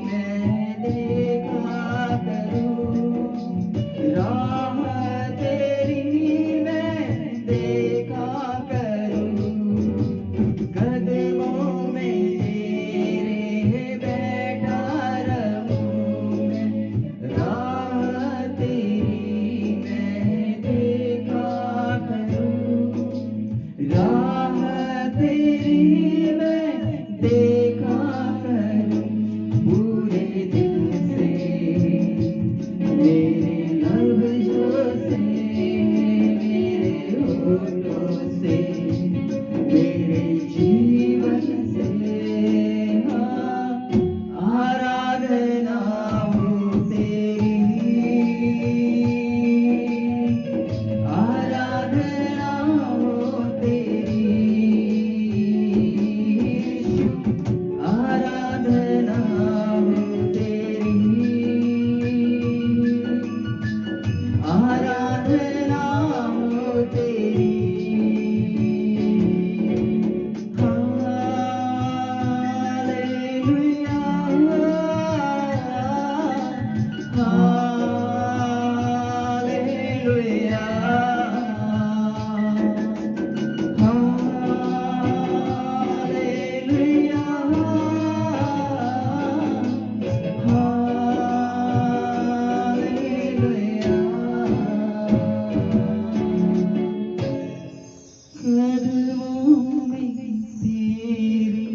Speaker 3: मैं देखा करूं, राह तेरी मैं देखा करूं। कदमों में तेरे बैठा रहूं मैं, राह तेरी मैं देखा करूं, राह तेरी मैं देखा करूं। पूरे दिल से मेरे लफ्ज़ों से मेरे होठों से मेरे जीवन से आराधना हो तेरी, आराधना हो तेरी, यीशु आराधना हो तेरी, आराधना हो तेरी। Hallelujah, hallelujah, hallelujah, hallelujah. कदमों में तेरे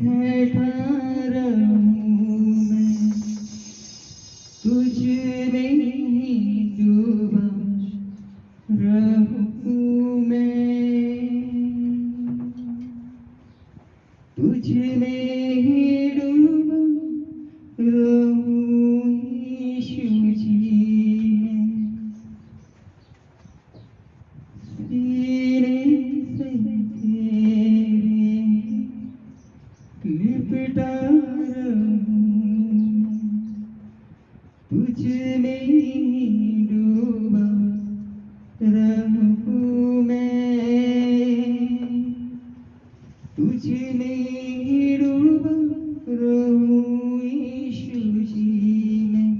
Speaker 3: बैठा रहूं मैं, तुझ में ही डूबा रहूं मैं, तुझ में ही डूबा रहूं यीशु जी मैं। सीने से तेरे लिपटा रहूं, तुझ में ही डूबा रहूं मैं, तुझ में ही डूबा रहूं यीशु जी मैं।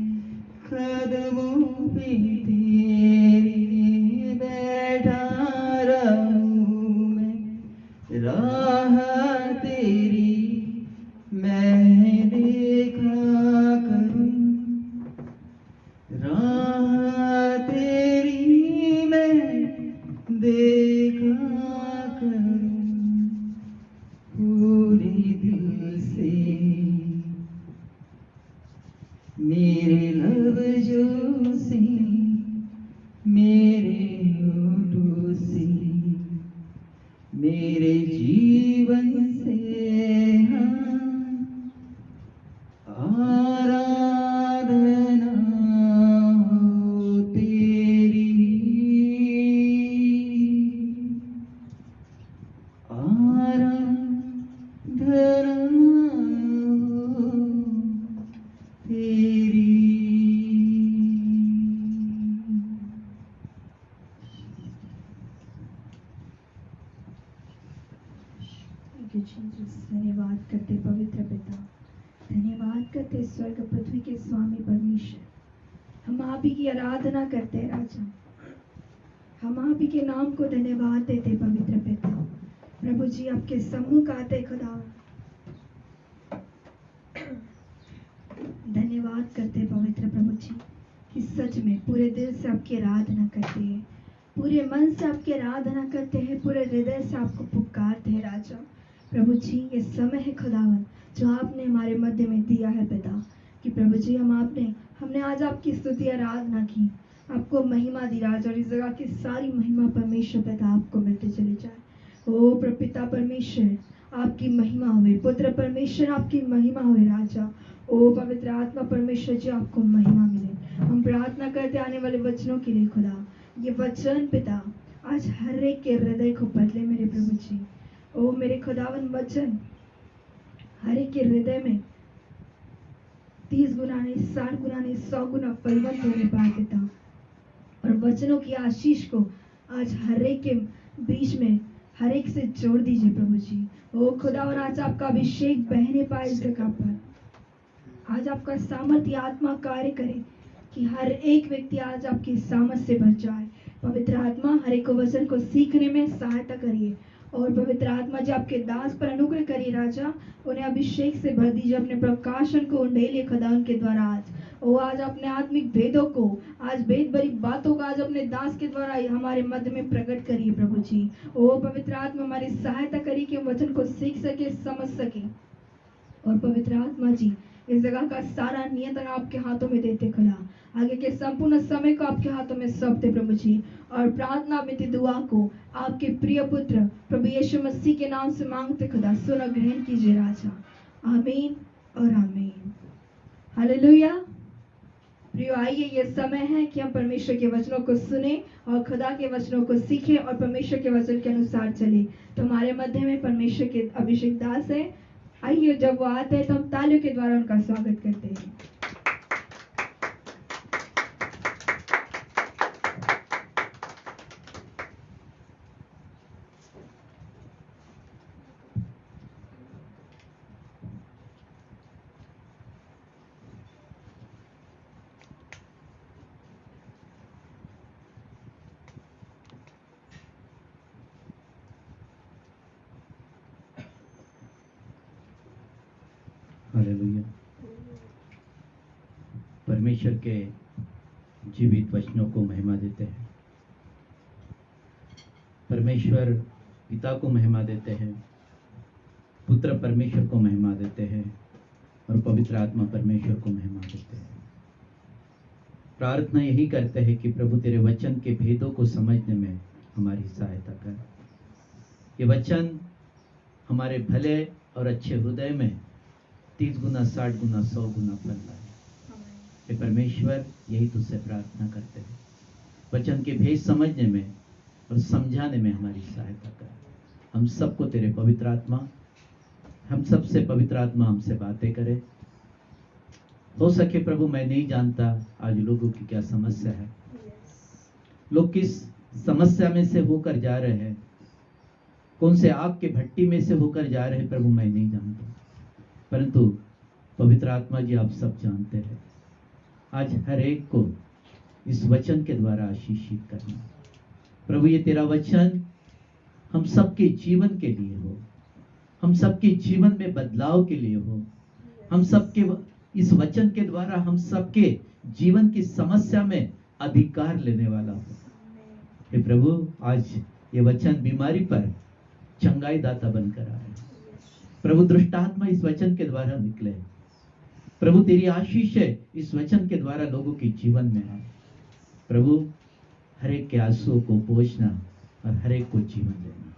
Speaker 3: कदमों पे तेरे बैठा रहूं मैं, राह तेरी मैं देखा करूं, राह तेरी मैं देखा करूं। मेरे जीवन से आराधना हो तेरी, आराधना हो तेरी।
Speaker 2: Thank you, Jesus. धन्यवाद करते पवित्र पिता, धन्यवाद करते स्वर्ग पृथ्वी के स्वामी परमेश्वर। हम आप ही की आराधना करते हैं राजा, हम आप ही के नाम को धन्यवाद देते पवित्र पिता। प्रभु जी आपके सम्मुख आते खुदा, धन्यवाद करते पवित्र प्रभु जी कि सच में पूरे दिल से आपकी आराधना करते हैं, पूरे मन से आपकी आराधना करते हैं, पूरे हृदय से आपको पुकारते हैं राजा। प्रभु जी ये समय है खुदावन जो आपने हमारे मध्य में दिया है पिता, कि प्रभु जी हमने आज आपकी स्तुति आराधना की, आपको महिमा दी राजा, और इस जगह की सारी महिमा परमेश्वर पिता आपको मिलते चले जाए। ओ पिता परमेश्वर आपकी महिमा हुए, पुत्र परमेश्वर आपकी महिमा हुए राजा। ओ पवित्र आत्मा परमेश्वर जी आपको महिमा मिले। हम प्रार्थना करते आने वाले वचनों के लिए खुदा, ये वचन पिता आज हर एक के हृदय को बदले मेरे प्रभु जी। ओ मेरे खुदावन वचन हर एक के हृदय में 30 गुना नहीं, 60 गुना नहीं, 100 गुना फलवंत होने पाए पिता, और वचनों की आशीष को आज हर एक के बीच में हर एक से जोड़ दीजिए प्रभु जी। ओ खुदावन आज आपका अभिषेक बहने पाए इस जगह पर, आज आपका सामर्थ्य आत्मा कार्य करे कि हर एक व्यक्ति आज आपकी सामर्थ से भर जाए। पवित्र आत्मा हर एक वचन को सीखने में सहायता करिए, और पवित्र आत्मा जी आपके दास पर अनुग्रह करिए राजा, उन्हें अभिषेक से भर दीजिए, अपने प्रकाशन को उंडेलिए खुदा उनके द्वारा आज। ओ आज अपने आत्मिक भेदों को, आज भेद भरी बातों को आज अपने दास के द्वारा हमारे मध्य में प्रकट करिए प्रभु जी। ओ पवित्र आत्मा हमारी सहायता करिए कि हम वचन को सीख सके, समझ सके, और पवित्र आत्मा जी इस जगह का सारा नियंत्रण आपके हाथों में देते खुदा, आगे के संपूर्ण समय को आपके हाथों में सौंपते प्रभु जी, और प्रार्थना विनती दुआ को आपके प्रिय पुत्र प्रभु यीशु मसीह के नाम से मांगते खुदा, सुनो ग्रहण कीजिए राजा। आमीन और आमीन। हालेलुया। प्रियो आइए, ये समय है कि हम परमेश्वर के वचनों को सुने और खुदा के वचनों को सीखें और परमेश्वर के वचन के अनुसार चले। तो हमारे मध्य में परमेश्वर के अभिषेक दास है, आइए जब वो आते हैं तो हम तालियों के द्वारा उनका स्वागत करते हैं।
Speaker 1: हालेलुया। परमेश्वर के जीवित वचनों को महिमा देते हैं, परमेश्वर पिता को महिमा देते हैं, पुत्र परमेश्वर को महिमा देते हैं, और पवित्र आत्मा परमेश्वर को महिमा देते हैं। प्रार्थना यही करते हैं कि प्रभु तेरे वचन के भेदों को समझने में हमारी सहायता कर। ये वचन हमारे भले और अच्छे हृदय में 30 गुना, 60 गुना, 100 गुना फल लाए। हे परमेश्वर, यही तुझसे प्रार्थना करते हैं, वचन के भेद समझने में और समझाने में हमारी सहायता कर। हम सबको तेरे पवित्र आत्मा, हम सबसे पवित्र आत्मा हमसे बातें करे। हो सके प्रभु, मैं नहीं जानता आज लोगों की क्या समस्या है, लोग किस समस्या में से होकर जा रहे हैं, कौन से आग के भट्टी में से होकर जा रहे हैं प्रभु, मैं नहीं जानता, परंतु पवित्र आत्मा जी आप सब जानते हैं। आज हर एक को इस वचन के द्वारा आशीषित करना प्रभु। ये तेरा वचन हम सबके जीवन के लिए हो, हम सबके जीवन में बदलाव के लिए हो, हम सबके इस वचन के द्वारा हम सबके जीवन की समस्या में अधिकार लेने वाला हो। हे प्रभु, आज ये वचन बीमारी पर चंगाई दाता बनकर आए प्रभु। दुष्टात्मा इस वचन के द्वारा निकले प्रभु, तेरी आशीष है इस वचन के द्वारा लोगों के जीवन में आए प्रभु। हर एक के आंसुओं को पोंछना और हर एक को जीवन देना,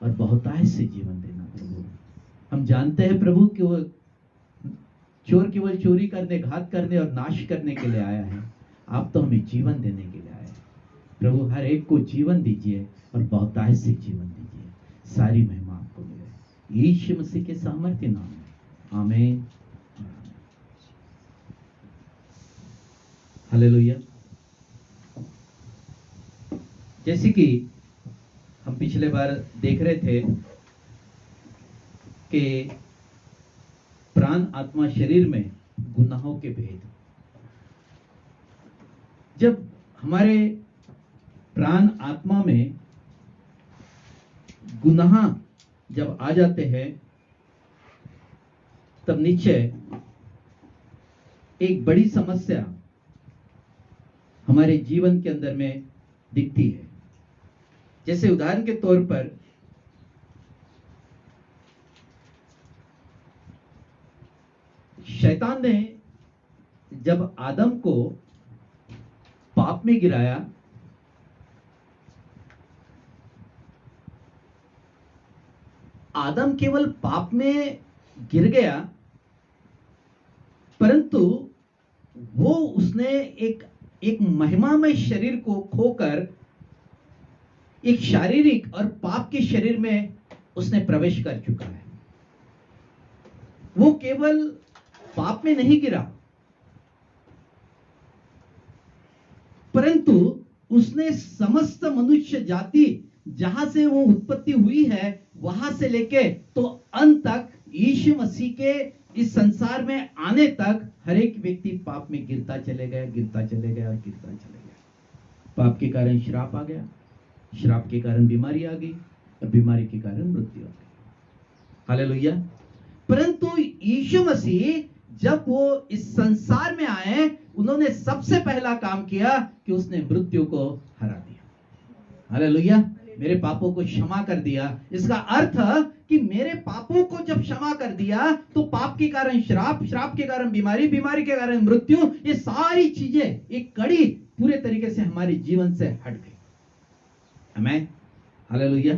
Speaker 1: और बहुतायत से जीवन देना प्रभु। हम जानते हैं प्रभु कि वो चोर केवल चोरी करने, घात करने और नाश करने के लिए आया है। आप तो हमें जीवन देने के लिए आए हैं प्रभु। हर एक को जीवन दीजिए और बहुतायत से जीवन दीजिए। सारी महिमा आपको मिले यीशु मसीह के सामर्थ्य नाम में, आमीन। हालेलुया। जैसे कि हम पिछले बार देख रहे थे कि प्राण, आत्मा, शरीर में गुनाहों के भेद। जब हमारे प्राण, आत्मा में गुनाह जब आ जाते हैं तब निश्चय एक बड़ी समस्या हमारे जीवन के अंदर में दिखती है। जैसे उदाहरण के तौर पर शैतान ने जब आदम को पाप में गिराया, आदम केवल पाप में गिर गया, परंतु वो उसने एक महिमामय शरीर को खोकर एक शारीरिक और पाप के शरीर में उसने प्रवेश कर चुका है। वो केवल पाप में नहीं गिरा, परंतु उसने समस्त मनुष्य जाति जहां से वो उत्पत्ति हुई है वहां से लेके तो अंत तक यीशु मसीह के इस संसार में आने तक हर एक व्यक्ति पाप में गिरता चले गया, गिरता चले गया और गिरता चले गया। पाप के कारण श्राप आ गया, श्राप के कारण बीमारी आ गई और बीमारी के कारण मृत्यु आ गई। हालेलुया। परंतु यीशु मसीह जब वो इस संसार में आए, उन्होंने सबसे पहला काम किया कि उसने मृत्यु को हरा दिया। हालेलुया। मेरे पापों को क्षमा कर दिया। इसका अर्थ कि मेरे पापों को जब क्षमा कर दिया तो पाप के कारण श्राप, श्राप के कारण बीमारी, बीमारी के कारण मृत्यु, ये सारी चीजें एक कड़ी पूरे तरीके से हमारे जीवन से हट गई। आमीन। हालेलुया।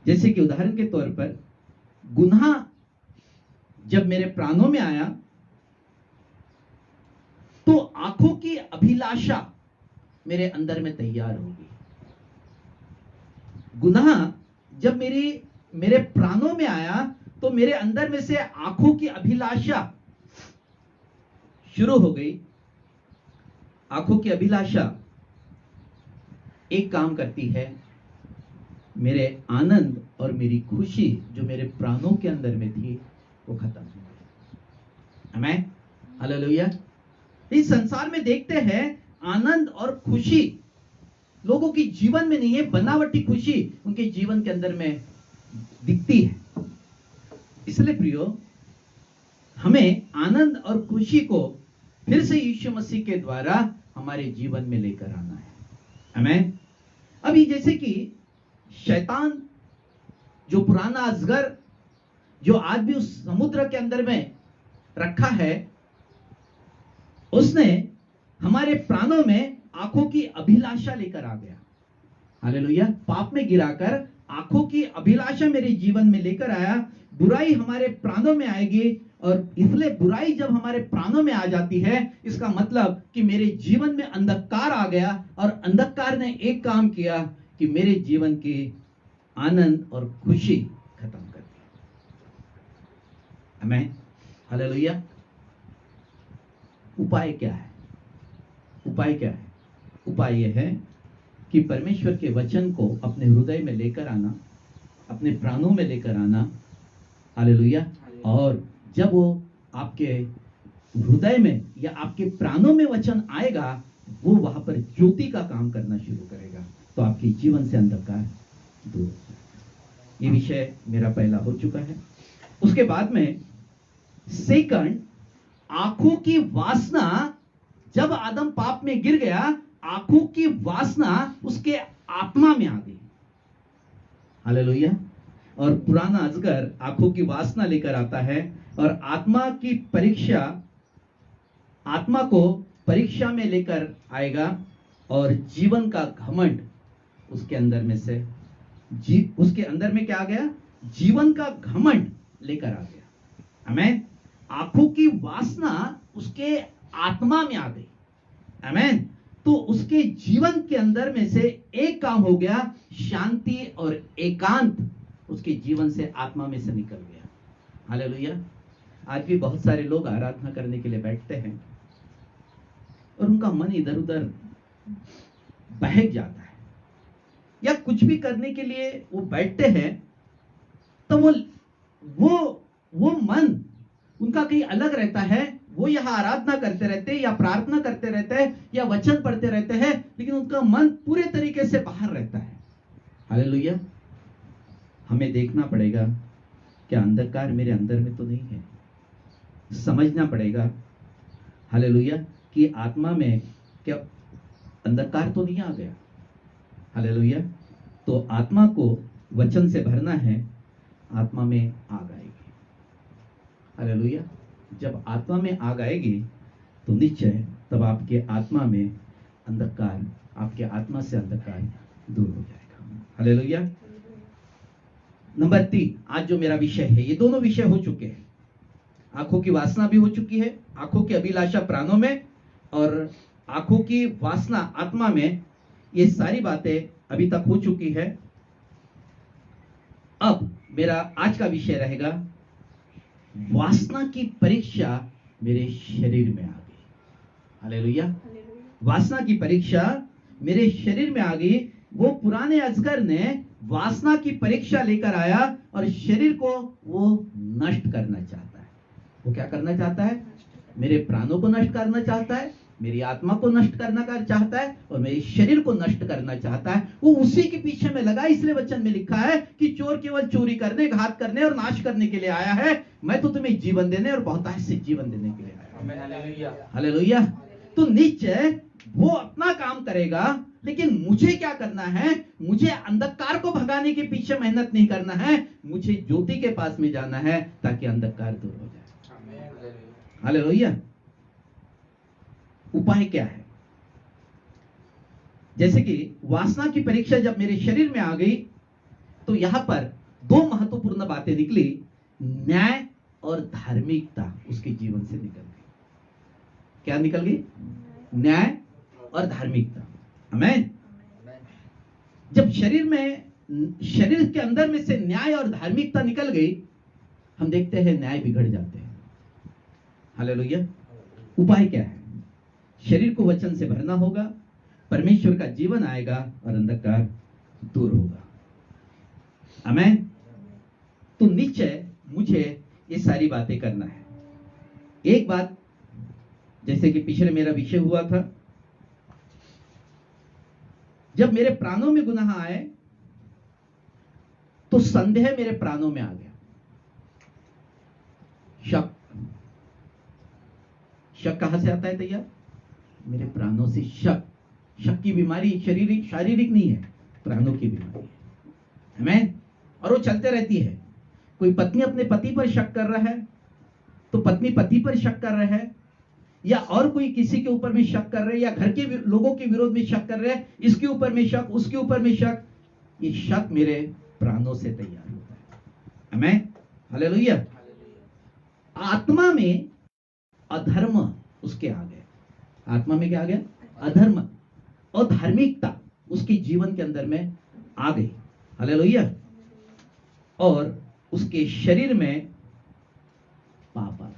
Speaker 1: जैसे कि उदाहरण के तौर पर गुनाह जब मेरे प्राणों में आया तो आंखों की अभिलाषा मेरे अंदर में तैयार हो गई। गुनाह जब मेरे प्राणों में आया तो मेरे अंदर में से आंखों की अभिलाषा शुरू हो गई। आंखों की अभिलाषा एक काम करती है, मेरे आनंद और मेरी खुशी जो मेरे प्राणों के अंदर में थी वो खत्म हो गई। आमीन। हालेलुया। इस संसार में देखते हैं आनंद और खुशी लोगों की जीवन में नहीं है, बनावटी खुशी उनके जीवन के अंदर में दिखती है। इसलिए प्रियो, हमें आनंद और खुशी को फिर से यीशु मसीह के द्वारा हमारे जीवन में लेकर आना है। आमीन। अभी जैसे कि शैतान जो पुराना अजगर जो आज भी उस समुद्र के अंदर में रखा है, उसने हमारे प्राणों में आंखों की अभिलाषा लेकर आ गया। हालेलुया। पाप में गिराकर आंखों की अभिलाषा मेरे जीवन में लेकर आया। बुराई हमारे प्राणों में आएगी और इसलिए बुराई जब हमारे प्राणों में आ जाती है, इसका मतलब कि मेरे जीवन में अंधकार आ गया और अंधकार ने एक काम किया कि मेरे जीवन की आनंद और खुशी खत्म कर दी। आमीन। हालेलुया। उपाय क्या है? उपाय क्या है? उपाय यह है कि परमेश्वर के वचन को अपने हृदय में लेकर आना, अपने प्राणों में लेकर आना। हालेलुया। और जब वो आपके हृदय में या आपके प्राणों में वचन आएगा, वो वहां पर ज्योति का काम करना शुरू करेगा, तो आपके जीवन से अंधकार दूर हो जाएगा। ये विषय मेरा पहला हो चुका है। उसके बाद में सेकंड, आंखों की वासना। जब आदम पाप में गिर गया, आंखों की वासना उसके आत्मा में आ गई। हालेलुया। और पुराना अजगर आंखों की वासना लेकर आता है और आत्मा की परीक्षा, आत्मा को परीक्षा में लेकर आएगा और जीवन का घमंड उसके अंदर में से उसके अंदर में क्या आ गया? जीवन का घमंड लेकर आ गया। आमेन। आंखों की वासना उसके आत्मा में आ गई। आमेन। तो उसके जीवन के अंदर में से एक काम हो गया, शांति और एकांत उसके जीवन से, आत्मा में से निकल गया। हालेलुया। आज भी बहुत सारे लोग आराधना करने के लिए बैठते हैं और उनका मन इधर उधर बहक जाता है, या कुछ भी करने के लिए वो बैठते हैं तो वो मन उनका कहीं अलग रहता है। वो यहाँ आराधना करते रहते हैं या प्रार्थना करते रहते हैं या वचन पढ़ते रहते हैं, लेकिन उनका मन पूरे तरीके से बाहर रहता है। हालेलुया। हमें देखना पड़ेगा क्या अंधकार मेरे अंदर में तो नहीं है। समझना पड़ेगा, हालेलुया, कि आत्मा में क्या अंधकार तो नहीं आ गया। हालेलुया। तो आत्मा को वचन से भरना है, आत्मा में आग आएगी। हालेलुया। जब आत्मा में आग आएगी तो निश्चय तब आपके आत्मा में अंधकार, आपके आत्मा से अंधकार दूर हो जाएगा। हालेलुया। नंबर 3, आज जो मेरा विषय है, ये दोनों विषय हो चुके हैं। आंखों की वासना भी हो चुकी है, आंखों की अभिलाषा प्राणों में और आंखों की वासना आत्मा में। ये सारी बातें अभी तक हो चुकी है। अब मेरा आज का विषय रहेगा, वासना की परीक्षा मेरे शरीर में आ गई। हालेलुया। वासना की परीक्षा मेरे शरीर में आ गई। वो पुराने अजगर ने वासना की परीक्षा लेकर आया और शरीर को वो नष्ट करना चाहता है। वो क्या करना चाहता है? मेरे प्राणों को नष्ट करना चाहता है, मेरी आत्मा को नष्ट करना चाहता है और मेरे शरीर को नष्ट करना चाहता है। वो उसी के पीछे में लगा। इसलिए वचन में लिखा है कि चोर केवल चोरी करने, घात करने और नाश करने के लिए आया है, मैं तो तुम्हें जीवन देने और बहुतायत से जीवन देने के लिए आया हूं। हालेलुया। तो निश्चय वो अपना काम करेगा, लेकिन मुझे क्या करना है? मुझे अंधकार को भगाने के पीछे मेहनत नहीं करना है, मुझे ज्योति के पास में जाना है ताकि अंधकार दूर हो जाए। हालेलुया। उपाय क्या है? जैसे कि वासना की परीक्षा जब मेरे शरीर में आ गई तो यहां पर 2 महत्वपूर्ण बातें निकली। न्याय और धार्मिकता उसके जीवन से निकल गई। क्या निकल गई? न्याय और धार्मिकता। आमीन। जब शरीर के अंदर में से न्याय और धार्मिकता निकल गई, हम देखते हैं न्याय बिगड़ जाते हैं। हालेलुया। उपाय क्या है? शरीर को वचन से भरना होगा, परमेश्वर का जीवन आएगा और अंधकार दूर होगा। आमीन। तो निश्चय मुझे ये सारी बातें करना है। एक बात, जैसे कि पिछले मेरा विषय हुआ था, जब मेरे प्राणों में गुनाह आए तो संदेह मेरे प्राणों में आ गया। शक कहां से आता है तैयार? मेरे प्राणों से शक की बीमारी शारीरिक नहीं है, प्राणों की बीमारी है। आमीन। और वो चलते रहती है। कोई पत्नी अपने पति पर शक कर रहा है तो पत्नी पति पर शक कर रहा है, या और कोई किसी के ऊपर में शक कर रहे हैं, या घर के लोगों के विरोध में शक कर रहे हैं, इसके ऊपर में शक, उसके ऊपर में शक। ये शक मेरे प्राणों से तैयार होता है। आमीन। हालेलुया। आत्मा में अधर्म उसके आ गए। आत्मा में क्या आ गया? अधर्म और धार्मिकता उसके जीवन के अंदर में आ गई। हालेलुया। और उसके शरीर में पाप आ गया।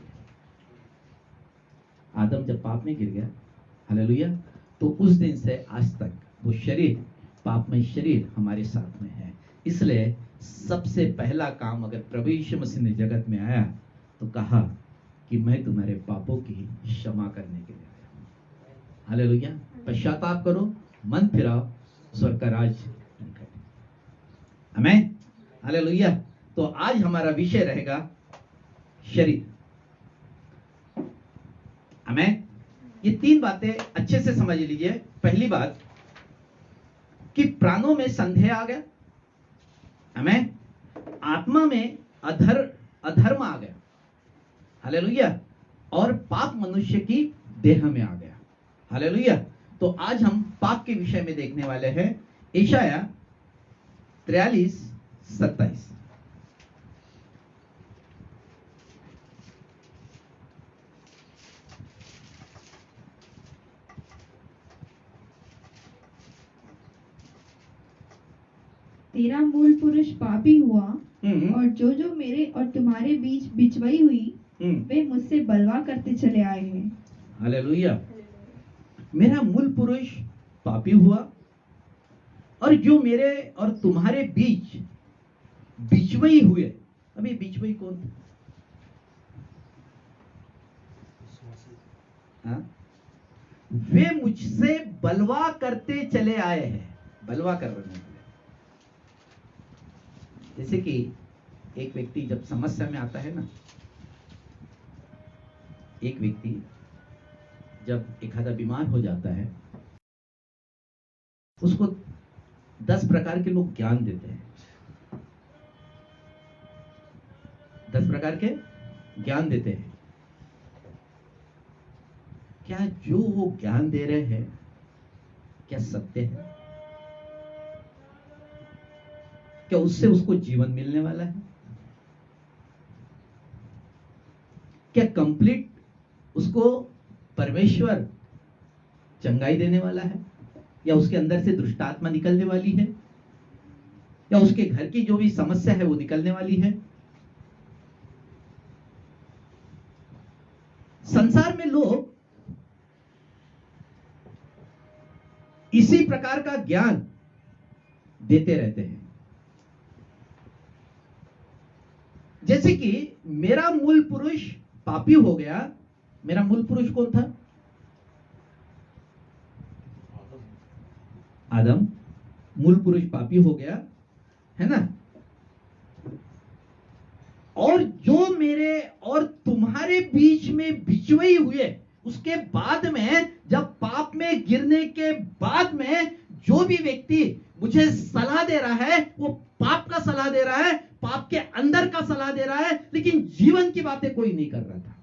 Speaker 1: आदम जब पाप में गिर गया, हालेलुया, तो उस दिन से आज तक वो शरीर, पापमय शरीर हमारे साथ में है। इसलिए सबसे पहला काम, अगर प्रभु यीशु मसीह ने जगत में आया तो कहा कि मैं तुम्हारे पापों की क्षमा करने के लिए आया हूं। हालेलुया। पश्चाताप करो, मन फिराओ, स्वर्ग का राज। आमीन। हालेलुया। तो आज हमारा विषय रहेगा शरीर। आमीन। ये 3 बातें अच्छे से समझ लीजिए। पहली बात कि प्राणों में संदेह आ गया। आमीन। आत्मा में अधर्म आ गया। हालेलुया। और पाप मनुष्य की देह में आ गया। हालेलुया। तो आज हम पाप के विषय में देखने वाले हैं। यशायाह 43:27।
Speaker 2: तेरा मूल पुरुष पापी हुआ
Speaker 1: हम्म,
Speaker 2: और जो जो मेरे और तुम्हारे बीच बिचवई हुई
Speaker 1: हम्म,
Speaker 2: वे मुझसे बलवा करते चले आए हैं।
Speaker 1: हालेलुया। मेरा मूल पुरुष पापी हुआ और जो मेरे और तुम्हारे बीच बिचवई हुए। अभी बिचवई कौन था? हाँ? वे मुझसे बलवा करते चले आए हैं। बलवा कर रहे हैं। जैसे कि एक व्यक्ति जब समस्या में आता है ना, एक व्यक्ति जब एक आधा बीमार हो जाता है, उसको 10 प्रकार के लोग ज्ञान देते हैं। 10 प्रकार के ज्ञान देते हैं। क्या जो वो ज्ञान दे रहे हैं क्या सत्य है? क्या उससे उसको जीवन मिलने वाला है? क्या कंप्लीट उसको परमेश्वर चंगाई देने वाला है? या उसके अंदर से दुष्ट आत्मा निकलने वाली है? या उसके घर की जो भी समस्या है वो निकलने वाली है? संसार में लोग इसी प्रकार का ज्ञान देते रहते हैं। जैसे कि मेरा मूल पुरुष पापी हो गया। मेरा मूल पुरुष कौन था? आदम। मूल पुरुष पापी हो गया, है ना? और जो मेरे और तुम्हारे बीच में बिचवई हुए, उसके बाद में जब पाप में गिरने के बाद में जो भी व्यक्ति मुझे सलाह दे रहा है वो पाप का सलाह दे रहा है, पाप के अंदर का सलाह दे रहा है, लेकिन जीवन की बातें कोई नहीं कर रहा था।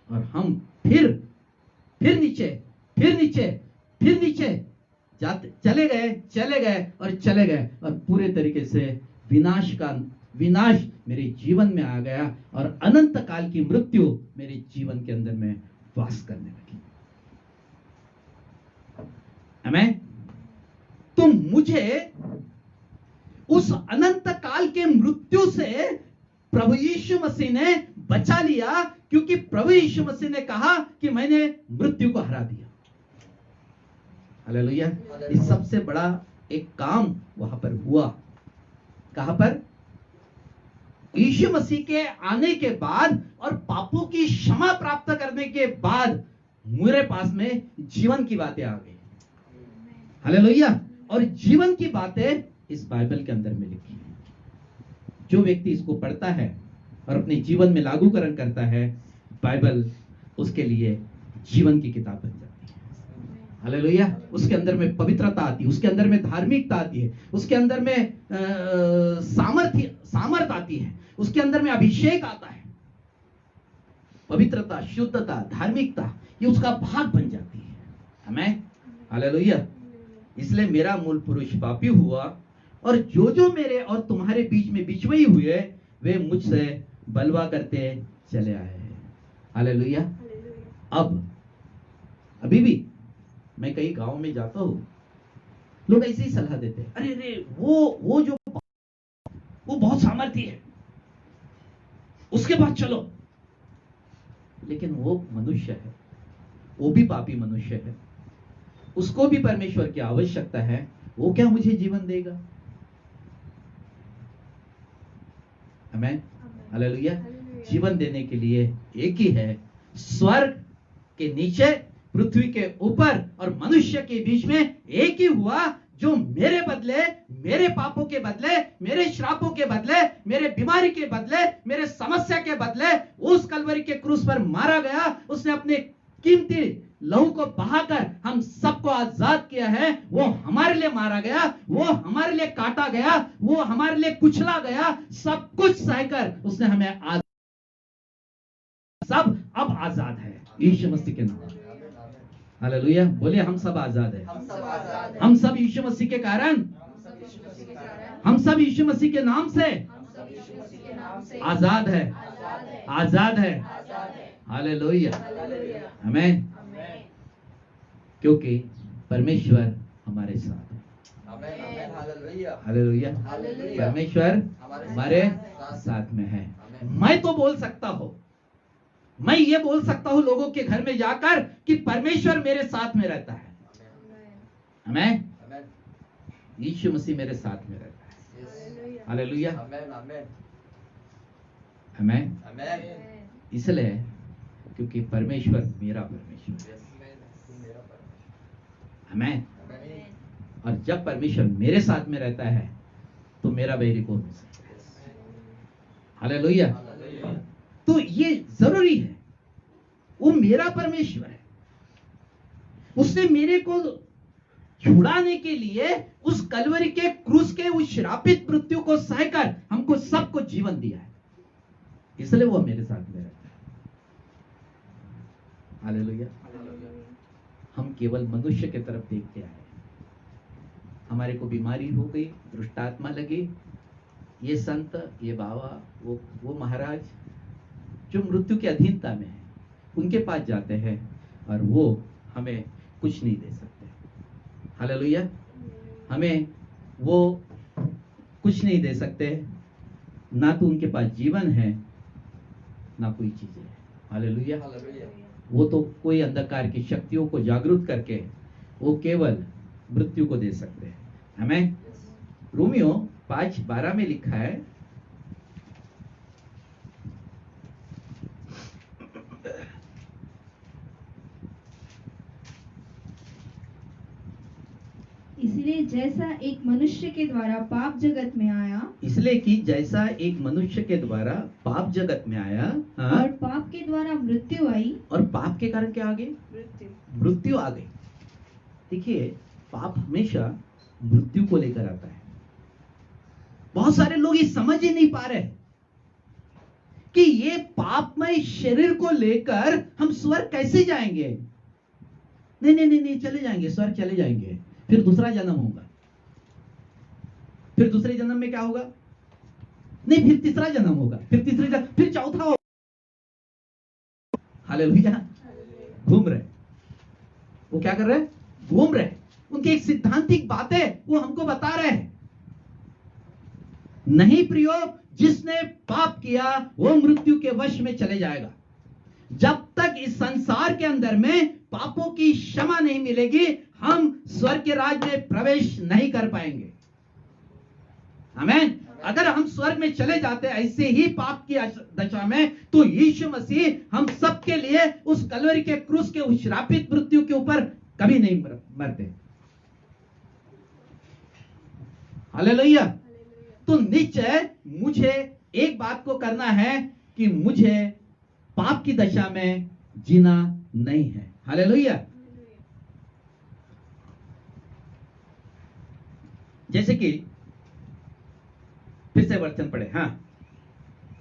Speaker 1: और हम फिर नीचे, फिर नीचे, फिर नीचे जाते चले गए और पूरे तरीके से विनाश मेरे जीवन में आ गया और अनंत काल की मृत्यु मेरे जीवन के अंदर में वास करने लगी। आमीन। तो मुझे उस अनंत काल के मृत्यु से प्रभु यीशु मसीह ने बचा लिया, क्योंकि प्रभु यीशु मसीह ने कहा कि मैंने मृत्यु को हरा दिया। हालेलुया। इस सबसे बड़ा एक काम वहां पर हुआ। कहां पर? यीशु मसीह के आने के बाद और पापों की क्षमा प्राप्त करने के बाद मेरे पास में जीवन की बातें आ गई। हालेलुया। और जीवन की बातें इस बाइबल के अंदर में लिखी है। जो व्यक्ति इसको पढ़ता है और अपने जीवन में लागूकरण करता है, बाइबल उसके लिए जीवन की किताब बन जाती है। हालेलुया। उसके अंदर में पवित्रता आती है, उसके अंदर में धार्मिकता आती है, उसके अंदर में सामर्थ आती है, उसके अंदर में अभिषेक आता है। पवित्रता, शुद्धता, धार्मिकता ये उसका भाग बन जाती है। आमीन। हालेलुया। इसलिए मेरा मूल पुरुष पापी हुआ और जो जो मेरे और तुम्हारे बीच में बिचवई हुए वे मुझसे बलवा करते चले आए हैं। हालेलुया। अब अभी भी मैं कई गांव में जाता हूं, लोग ऐसे ही सलाह देते हैं, अरे वो जो वो बहुत सामर्थी है, उसके बाद चलो। लेकिन वो मनुष्य है, वो भी पापी मनुष्य है, उसको भी परमेश्वर की आवश्यकता है। वो क्या मुझे जीवन देगा? आमीन। हालेलुया। जीवन देने के लिए एक ही है। स्वर्ग के नीचे, पृथ्वी के ऊपर और मनुष्य के बीच में एक ही हुआ, जो मेरे बदले, मेरे पापों के बदले, मेरे श्रापों के बदले, मेरे बीमारी के बदले, मेरे समस्या के बदले उस कलवरी के क्रूस पर मारा गया। उसने अपने कीमती लहू को बहाकर हम सबको आजाद किया है। वो हमारे लिए मारा गया, वो हमारे लिए काटा गया, वो हमारे लिए कुचला गया। सब कुछ सहकर उसने हमें सब अब आजाद है यीशु मसीह के नाम। हालेलुया। बोलिए हम सब आजाद है। हम सब यीशु मसीह के कारण हम सब यीशु मसीह के नाम से आजाद है, आजाद है। हालेलुया, आमीन। क्योंकि परमेश्वर हमारे साथ है। हालेलुया, परमेश्वर हमारे साथ में है। मैं तो बोल सकता हूं, मैं ये बोल सकता हूं लोगों के घर में जाकर कि परमेश्वर मेरे साथ में रहता है। आमीन। यीशु मसीह मेरे साथ में रहता है। हालेलुया, आमीन। इसलिए क्योंकि परमेश्वर मेरा परमेश्वर है। आमीन। और जब परमेश्वर मेरे साथ में रहता है तो मेरा बैरी कौन हो सकता है? हालेलुया। तो ये जरूरी है, वो मेरा परमेश्वर है। उसने मेरे को छुड़ाने के लिए उस कलवरी के क्रूस के उस श्रापित मृत्यु को सहकर हमको सबको जीवन दिया है, इसलिए वो मेरे साथ में रहता है। हालेलुया। हम केवल मनुष्य की तरफ देखते आए, हमारे को बीमारी हो गई, दुष्ट आत्मा लगी, ये संत, ये बाबा, वो महाराज जो मृत्यु की अधीनता में है, उनके पास जाते हैं और वो हमें कुछ नहीं दे सकते। हालेलुया। हमें वो कुछ नहीं दे सकते, ना तो उनके पास जीवन है ना कोई चीज है। हालेलुया। वो तो कोई अंधकार की शक्तियों को जागरूक करके वो केवल मृत्यु को दे सकते हैं। हमें रोमियो 5:12 में लिखा है,
Speaker 2: इसलिए जैसा एक मनुष्य के द्वारा पाप जगत में आया,
Speaker 1: इसलिए कि जैसा एक मनुष्य के द्वारा पाप जगत में आया, हाँ,
Speaker 2: और पाप के द्वारा मृत्यु आई,
Speaker 1: और पाप के कारण क्या आ गई? मृत्यु आ गई। देखिए, पाप हमेशा मृत्यु को लेकर आता है। बहुत सारे लोग ये समझ ही नहीं पा रहे कि ये पापमय शरीर को लेकर हम स्वर्ग कैसे जाएंगे। नहीं नहीं नहीं नहीं, चले जाएंगे, स्वर्ग चले जाएंगे, फिर दूसरा जन्म होगा, फिर दूसरे जन्म में क्या होगा? नहीं, फिर तीसरा जन्म होगा, फिर तीसरे जन्म, फिर चौथा होगा। हालेलुया। घूम रहे, वो क्या कर रहे हैं? घूम रहे। उनकी एक सिद्धांतिक बातें वो हमको बता रहे हैं। नहीं प्रियो, जिसने पाप किया वो मृत्यु के वश में चले जाएगा। जब तक इस संसार के अंदर में पापों की क्षमा नहीं मिलेगी, हम स्वर्ग के राज में प्रवेश नहीं कर पाएंगे। आमीन। अगर हम स्वर्ग में चले जाते ऐसे ही पाप की दशा में, तो यीशु मसीह हम सबके लिए उस कलवरी के क्रूस के उस श्रापित मृत्यु के ऊपर कभी नहीं मरते। हालेलुया। तो निश्चय मुझे एक बात को करना है कि मुझे पाप की दशा में जीना नहीं है। हालेलुया। जैसे कि फिर से वचन पढ़े। हाँ,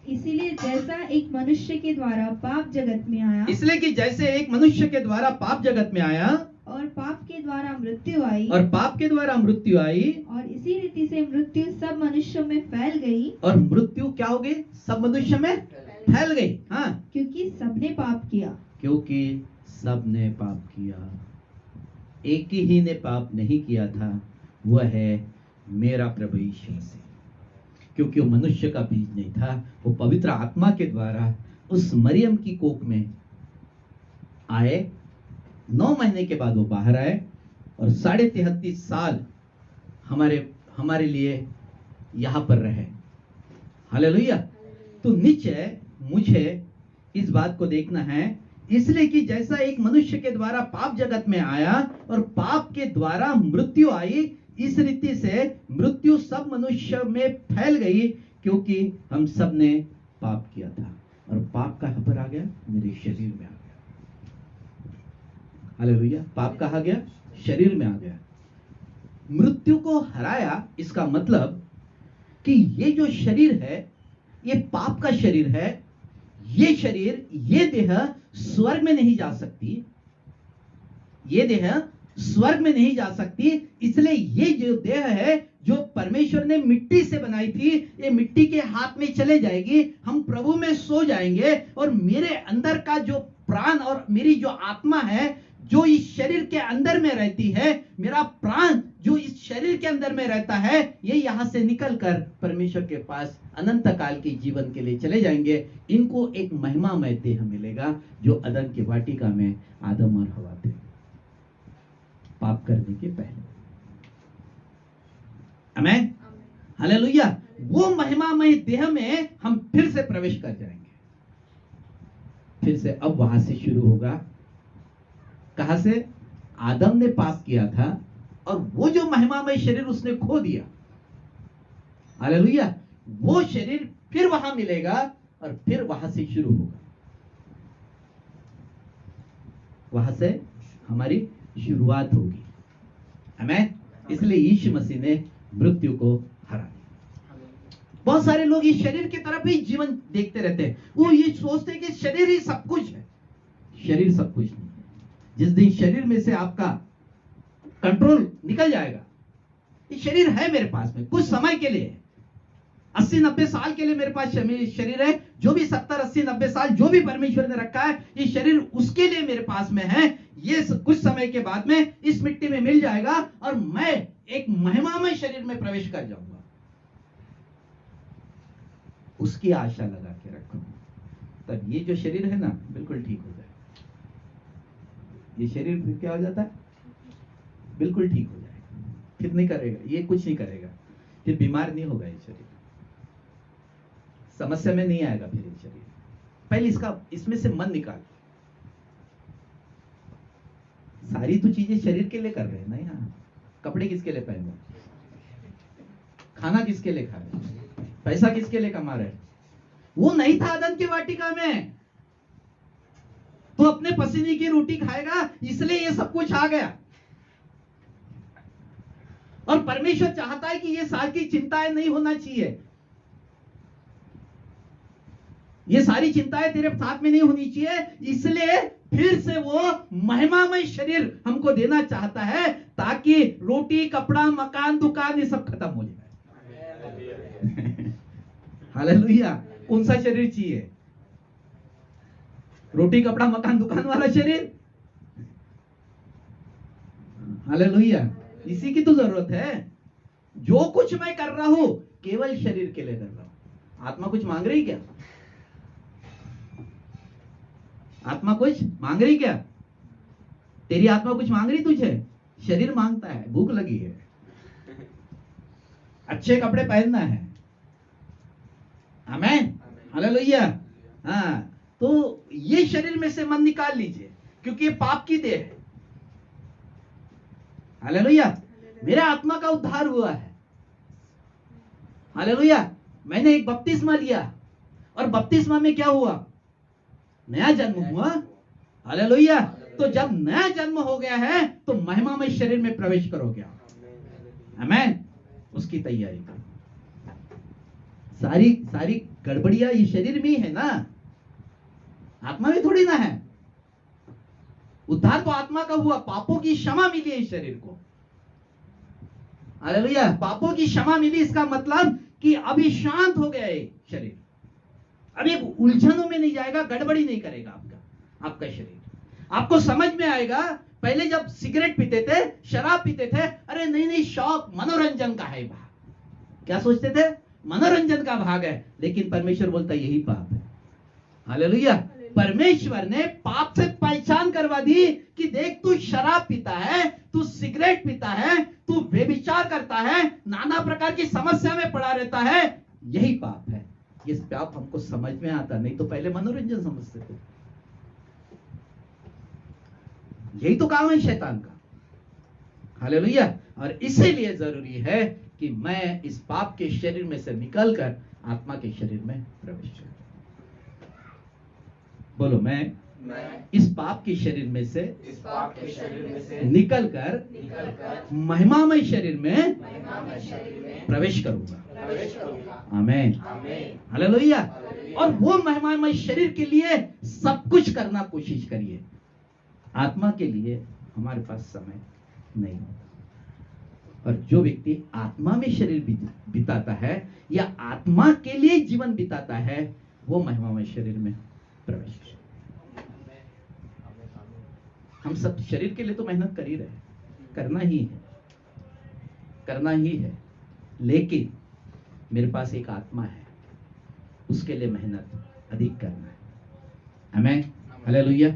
Speaker 2: इसीलिए जैसा एक मनुष्य के द्वारा पाप जगत में आया,
Speaker 1: इसलिए कि जैसे एक मनुष्य के द्वारा पाप जगत में आया,
Speaker 2: और पाप के द्वारा मृत्यु आई,
Speaker 1: और पाप के द्वारा मृत्यु आई,
Speaker 2: और इसी रीति से मृत्यु सब मनुष्यों में फैल गई,
Speaker 1: और मृत्यु क्या हो गई? सब मनुष्य में फैल गई। हाँ,
Speaker 2: क्योंकि सबने पाप किया।
Speaker 1: क्योंकि सबने पाप किया। एक ही ने पाप नहीं किया था, वह है मेरा प्रभु यीशु मसीह। क्योंकि वो मनुष्य का बीज नहीं था, वो पवित्र आत्मा के द्वारा उस मरियम की कोख में आए। 9 महीने के बाद वो बाहर आए और 33.5 साल हमारे लिए यहां पर रहे। हालेलुया। तो निश्चय मुझे इस बात को देखना है, इसलिए कि जैसा एक मनुष्य के द्वारा पाप जगत में आया और पाप के द्वारा मृत्यु आई, इस रीति से मृत्यु सब मनुष्य में फैल गई, क्योंकि हम सब ने पाप किया था। और पाप कहां पर आ गया? मेरे शरीर में आ गया। हालेलुया। पाप कहां गया? शरीर में आ गया। मृत्यु को हराया, इसका मतलब कि ये जो शरीर है, ये पाप का शरीर है। ये शरीर, ये देह स्वर्ग में नहीं जा सकती, ये देह स्वर्ग में नहीं जा सकती। इसलिए ये जो देह है, जो परमेश्वर ने मिट्टी से बनाई थी, ये मिट्टी के हाथ में चले जाएगी, हम प्रभु में सो जाएंगे, और मेरे अंदर का जो प्राण और मेरी जो आत्मा है जो इस शरीर के अंदर में रहती है, मेरा प्राण जो इस शरीर के अंदर में रहता है, ये यहां से निकलकर परमेश्वर के पास अनंत काल के जीवन के लिए चले जाएंगे। इनको एक महिमामय देह मिलेगा जो अदन की वाटिका में आदम और हवा थे पाप करने के पहले। आमीन, हालेलुया। वो महिमामय देह में हम फिर से प्रवेश कर जाएंगे। फिर से अब वहां से शुरू होगा। कहां से? आदम ने पाप किया था और वो जो महिमामय शरीर उसने खो दिया, हालेलुया, वो शरीर फिर वहां मिलेगा और फिर वहां से शुरू होगा। वहां से हमारी शुरुआत होगी। आमीन। इसलिए यीशु मसीह ने मृत्यु को हरा दिया। बहुत सारे लोग इस शरीर की तरफ ही जीवन देखते रहते हैं। वो ये सोचते हैं कि शरीर ही सब कुछ है। शरीर सब कुछ नहीं है। जिस दिन शरीर में से आपका कंट्रोल निकल जाएगा, ये शरीर है मेरे पास में कुछ समय के लिए, 80-90 साल के लिए मेरे पास शरीर है, जो भी 70-80-90 साल जो भी परमेश्वर ने रखा है, ये शरीर उसके लिए मेरे पास में है। ये कुछ समय के बाद में इस मिट्टी में मिल जाएगा और मैं एक महिमामय शरीर में प्रवेश कर जाऊंगा। उसकी आशा लगा के रखो, तब ये जो शरीर है ना बिल्कुल ठीक हो जाए। ये शरीर फिर क्या हो जाता है? बिल्कुल ठीक हो जाएगा। फिर नहीं करेगा, ये कुछ नहीं करेगा, फिर बीमार नहीं होगा ये शरीर, समस्या में नहीं आएगा फिर ये शरीर। पहले इसमें से मन निकाल। सारी तो चीजें शरीर के लिए कर रहे हैं ना यहाँ। कपड़े किसके लिए पहन रहे, खाना किसके लिए खा रहे, पैसा किसके लिए कमा रहे? वो नहीं था अदन की वाटिका में, तो अपने पसीने की रोटी खाएगा, इसलिए ये सब कुछ आ गया। और परमेश्वर चाहता है कि ये सारी चिंताएं नहीं होना चाहिए, ये सारी चिंताएं तेरे साथ में नहीं होनी चाहिए। इसलिए फिर से वो महिमामय शरीर हमको देना चाहता है, ताकि रोटी, कपड़ा, मकान, दुकान ये सब खत्म हो जाए। हालेलुया। कौन सा शरीर चाहिए? रोटी, कपड़ा, मकान, दुकान वाला शरीर? हालेलुया। इसी की तो जरूरत है। जो कुछ मैं कर रहा हूं केवल शरीर के लिए कर रहा हूं। आत्मा कुछ मांग रही क्या? आत्मा कुछ मांग रही क्या? तेरी आत्मा कुछ मांग रही तुझे? शरीर मांगता है, भूख लगी है, अच्छे कपड़े पहनना है। आमीन, हालेलुया। हाँ, तो ये शरीर में से मन निकाल लीजिए, क्योंकि ये पाप की देह है। हालेलुया। मेरे आत्मा का उद्धार हुआ है। हालेलुया। मैंने एक बपतिस्मा लिया, और बपतिस्मा में क्या हुआ? नया जन्म हुआ। हालेलुया। तो जब नया जन्म हो गया है तो महिमामय शरीर में प्रवेश करोगे। आमीन। उसकी तैयारी करो। सारी गड़बड़ियां ये शरीर में ही है ना, आत्मा में थोड़ी ना है। उद्धार तो आत्मा का हुआ, पापों की क्षमा मिली है इस शरीर को। हालेलुया। पापों की क्षमा मिली, इसका मतलब कि अभी शांत हो गया ये शरीर, अभी उलझनों में नहीं जाएगा, गड़बड़ी नहीं करेगा आपका शरीर। आपको समझ में आएगा। पहले जब सिगरेट पीते थे, शराब पीते थे, अरे नहीं शौक मनोरंजन का है भाग, क्या सोचते थे? मनोरंजन का भाग है। लेकिन परमेश्वर बोलता है यही पाप है। हालेलुया। परमेश्वर ने पाप से पहचान करवा दी कि देख, तू शराब पीता है, तू सिगरेट पीता है, तू व्यभिचार करता है, नाना प्रकार की समस्या में पड़ा रहता है, यही पाप है। ये पाप हमको समझ में आता, नहीं तो पहले मनोरंजन समझते थे। यही तो काम है शैतान का। हालेलुया। और इसीलिए जरूरी है कि मैं इस पाप के शरीर में से निकलकर आत्मा के शरीर में प्रवेश करूं। बोलो, मैं इस पाप के शरीर में से निकलकर महिमामय शरीर में प्रवेश करूंगा। आमीन, हालेलुया। और वो महिमामय शरीर के लिए सब कुछ करना कोशिश करिए। आत्मा के लिए हमारे पास समय नहीं होता। और जो व्यक्ति आत्मा में शरीर बिताता है या आत्मा के लिए जीवन बिताता है, वो महिमामय शरीर में प्रवेश करता है। हम सब शरीर के लिए तो मेहनत कर ही रहे हैं, करना ही है, लेकिन मेरे पास एक आत्मा है, उसके लिए मेहनत अधिक करना है। आमीन, हालेलुया।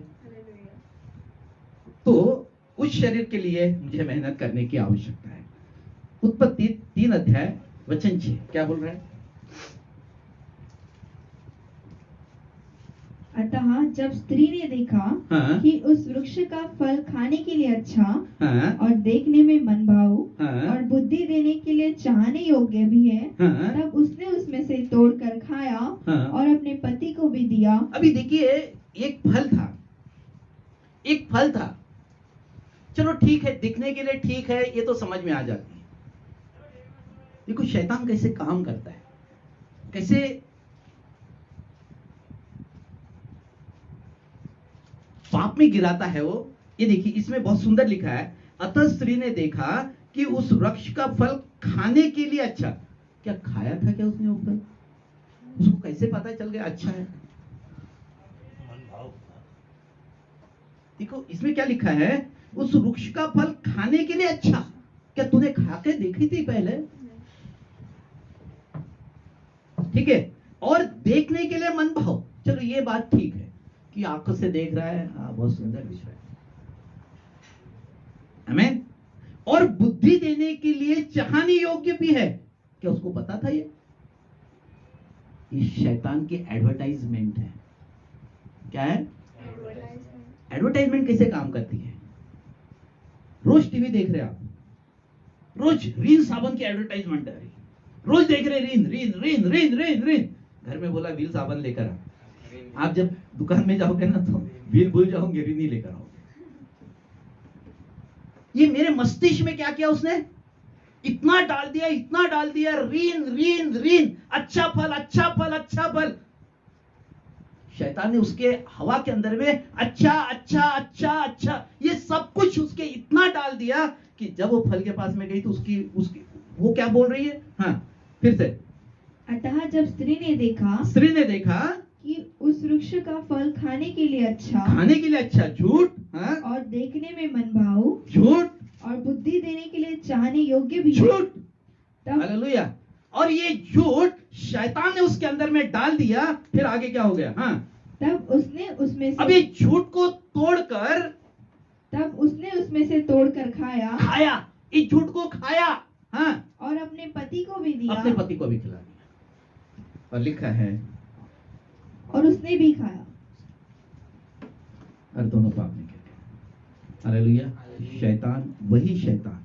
Speaker 1: तो उस शरीर के लिए मुझे मेहनत करने की आवश्यकता है। उत्पत्ति 3 अध्याय वचन 6 क्या बोल रहा है?
Speaker 2: अतः जब स्त्री ने देखा
Speaker 1: हाँ।
Speaker 2: कि उस वृक्ष का फल खाने के लिए अच्छा
Speaker 1: हाँ।
Speaker 2: और देखने में मनभाऊ
Speaker 1: हाँ।
Speaker 2: और बुद्धि देने के लिए चाहने योग्य भी है,
Speaker 1: हाँ।
Speaker 2: तब उसने उसमें से तोड़कर खाया
Speaker 1: हाँ।
Speaker 2: और अपने पति को भी दिया।
Speaker 1: अभी देखिए, एक फल था, चलो ठीक है, दिखने के लिए ठीक है, ये तो समझ में आ जाती है। देखो शैतान कैसे काम करता है, कैसे पाप में गिराता है वो। ये देखिए, इसमें बहुत सुंदर लिखा है, अतः स्त्री ने देखा कि उस वृक्ष का फल खाने के लिए अच्छा। क्या खाया था क्या उसने वो फल? उसको कैसे पता चल गया अच्छा है? देखो इसमें क्या लिखा है, उस वृक्ष का फल खाने के लिए अच्छा। क्या तूने खा के देखी थी पहले? ठीक है, और देखने के लिए मन भाव। चलो ये बात ठीक है कि आंखों से देख रहा है, हाँ बहुत सुंदर विषय है, आमीन। और बुद्धि देने के लिए चाहने योग्य भी है। क्या उसको पता था ये शैतान की एडवर्टाइजमेंट है? क्या है? एडवर्टाइजमेंट कैसे काम करती है? रोज टीवी देख रहे आप, रोज रीन साबुन की एडवर्टाइजमेंट है, रोज देख रहे रीन रीन रीन रीन रीन रीन। घर में बोला व्हील साबुन लेकर आ, आप जब दुकान में जाओगे ना तो व्हील भूल जाओगे, रीन ही लेकर आओगे। ये मेरे मस्तिष्क में क्या किया उसने? इतना डाल दिया, इतना डाल दिया, रीन रीन रीन, अच्छा फल अच्छा फल अच्छा फल। शैतान ने उसके हवा के अंदर में अच्छा अच्छा अच्छा अच्छा ये सब कुछ उसके इतना डाल दिया कि जब वो फल के पास में गई तो उसकी वो क्या बोल रही है? हाँ फिर से।
Speaker 2: अतः जब स्त्री ने देखा
Speaker 1: कि
Speaker 2: उस वृक्ष का फल खाने के लिए अच्छा,
Speaker 1: झूठ, हाँ,
Speaker 2: और देखने में मनभाऊ,
Speaker 1: झूठ,
Speaker 2: और बुद्धि देने के लिए चाहने योग्य भी है,
Speaker 1: झूठ।
Speaker 2: तब
Speaker 1: हालेलुया। और ये झूठ शैतान ने उसके अंदर में डाल दिया। फिर आगे क्या हो गया? हाँ,
Speaker 2: तब उसने उसमें से
Speaker 1: अब ये झूठ को तोड़कर खाया, इस झूठ को खाया, हाँ,
Speaker 2: और अपने पति को भी दिया,
Speaker 1: अपने पति को भी खिला दिया। और लिखा है
Speaker 2: और उसने भी खाया,
Speaker 1: और दोनों पाप में गिर गए। हालेलुया। शैतान, वही शैतान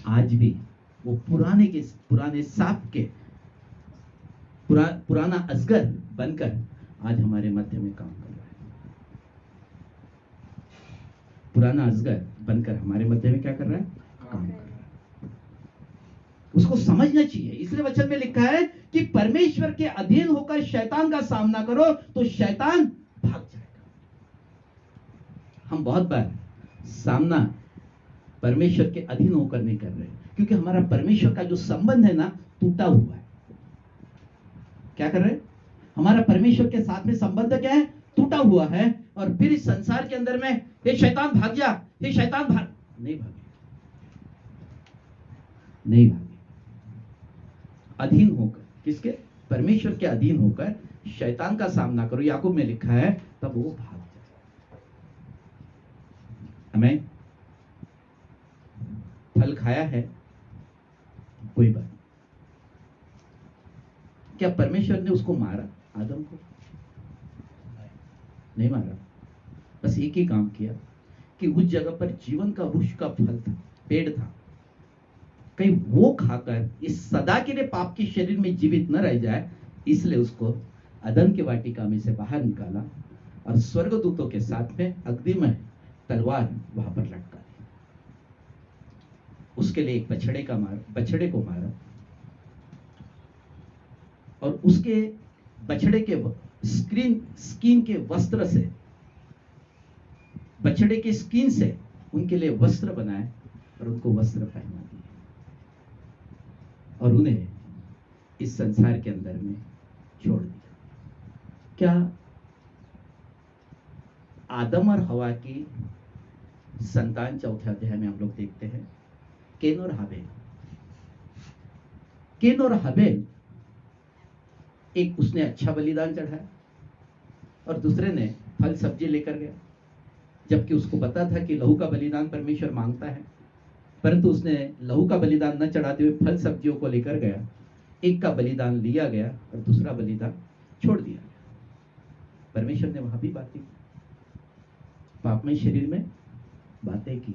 Speaker 1: आज भी वो पुराने सांप के पुराना अजगर बनकर आज हमारे मध्य में काम कर रहा है। पुराना अजगर बनकर हमारे मध्य में क्या कर रहा है? काम कर रहा है। उसको समझना चाहिए। इसलिए वचन में लिखा है कि परमेश्वर के अधीन होकर शैतान का सामना करो तो शैतान भाग जाएगा। हम बहुत बार सामना परमेश्वर के अधीन होकर नहीं कर रहे, क्योंकि हमारा परमेश्वर का जो संबंध है ना, टूटा हुआ है। क्या कर रहे हैं? हमारा परमेश्वर के साथ में संबंध क्या है? टूटा हुआ है। और फिर इस संसार के अंदर में हे शैतान भाग जा, हे शैतान भाग, नहीं भागे। अधीन होकर, किसके? परमेश्वर के अधीन होकर शैतान का सामना करो। याकूब में लिखा है तब वो भाग जाए। हमें फल खाया है, कोई बात क्या परमेश्वर ने उसको मारा? आदम को नहीं मारा, बस एक ही काम किया कि उस जगह पर जीवन का वृक्ष का फल था, पेड़ था, कहीं वो खाकर इस सदा के लिए पाप के शरीर में जीवित न रह जाए, इसलिए उसको अदन के वाटिका में से बाहर निकाला और स्वर्गदूतों के साथ में अग्नि में तलवार वहां पर लटका दी। उसके लिए एक बछड़े को मारा और उसके बछड़े के स्किन के वस्त्र से, बछड़े के स्किन से उनके लिए वस्त्र बनाए और उनको वस्त्र पहना दिए। और उन्हें इस संसार के अंदर में छोड़ दिया। क्या आदम और हवा की संतान चौथे अध्याय में हम लोग देखते हैं केन और हाबेल। केन और हाबेल, एक उसने अच्छा बलिदान चढ़ाया और दूसरे ने फल सब्जी लेकर गया, जबकि उसको पता था कि लहू का बलिदान परमेश्वर मांगता है, परंतु उसने लहू का बलिदान न चढ़ाते हुए फल सब्जियों को लेकर गया। एक का बलिदान लिया गया और दूसरा बलिदान छोड़ दिया गया। परमेश्वर ने वहां भी बातें की, पापमय शरीर में बातें की।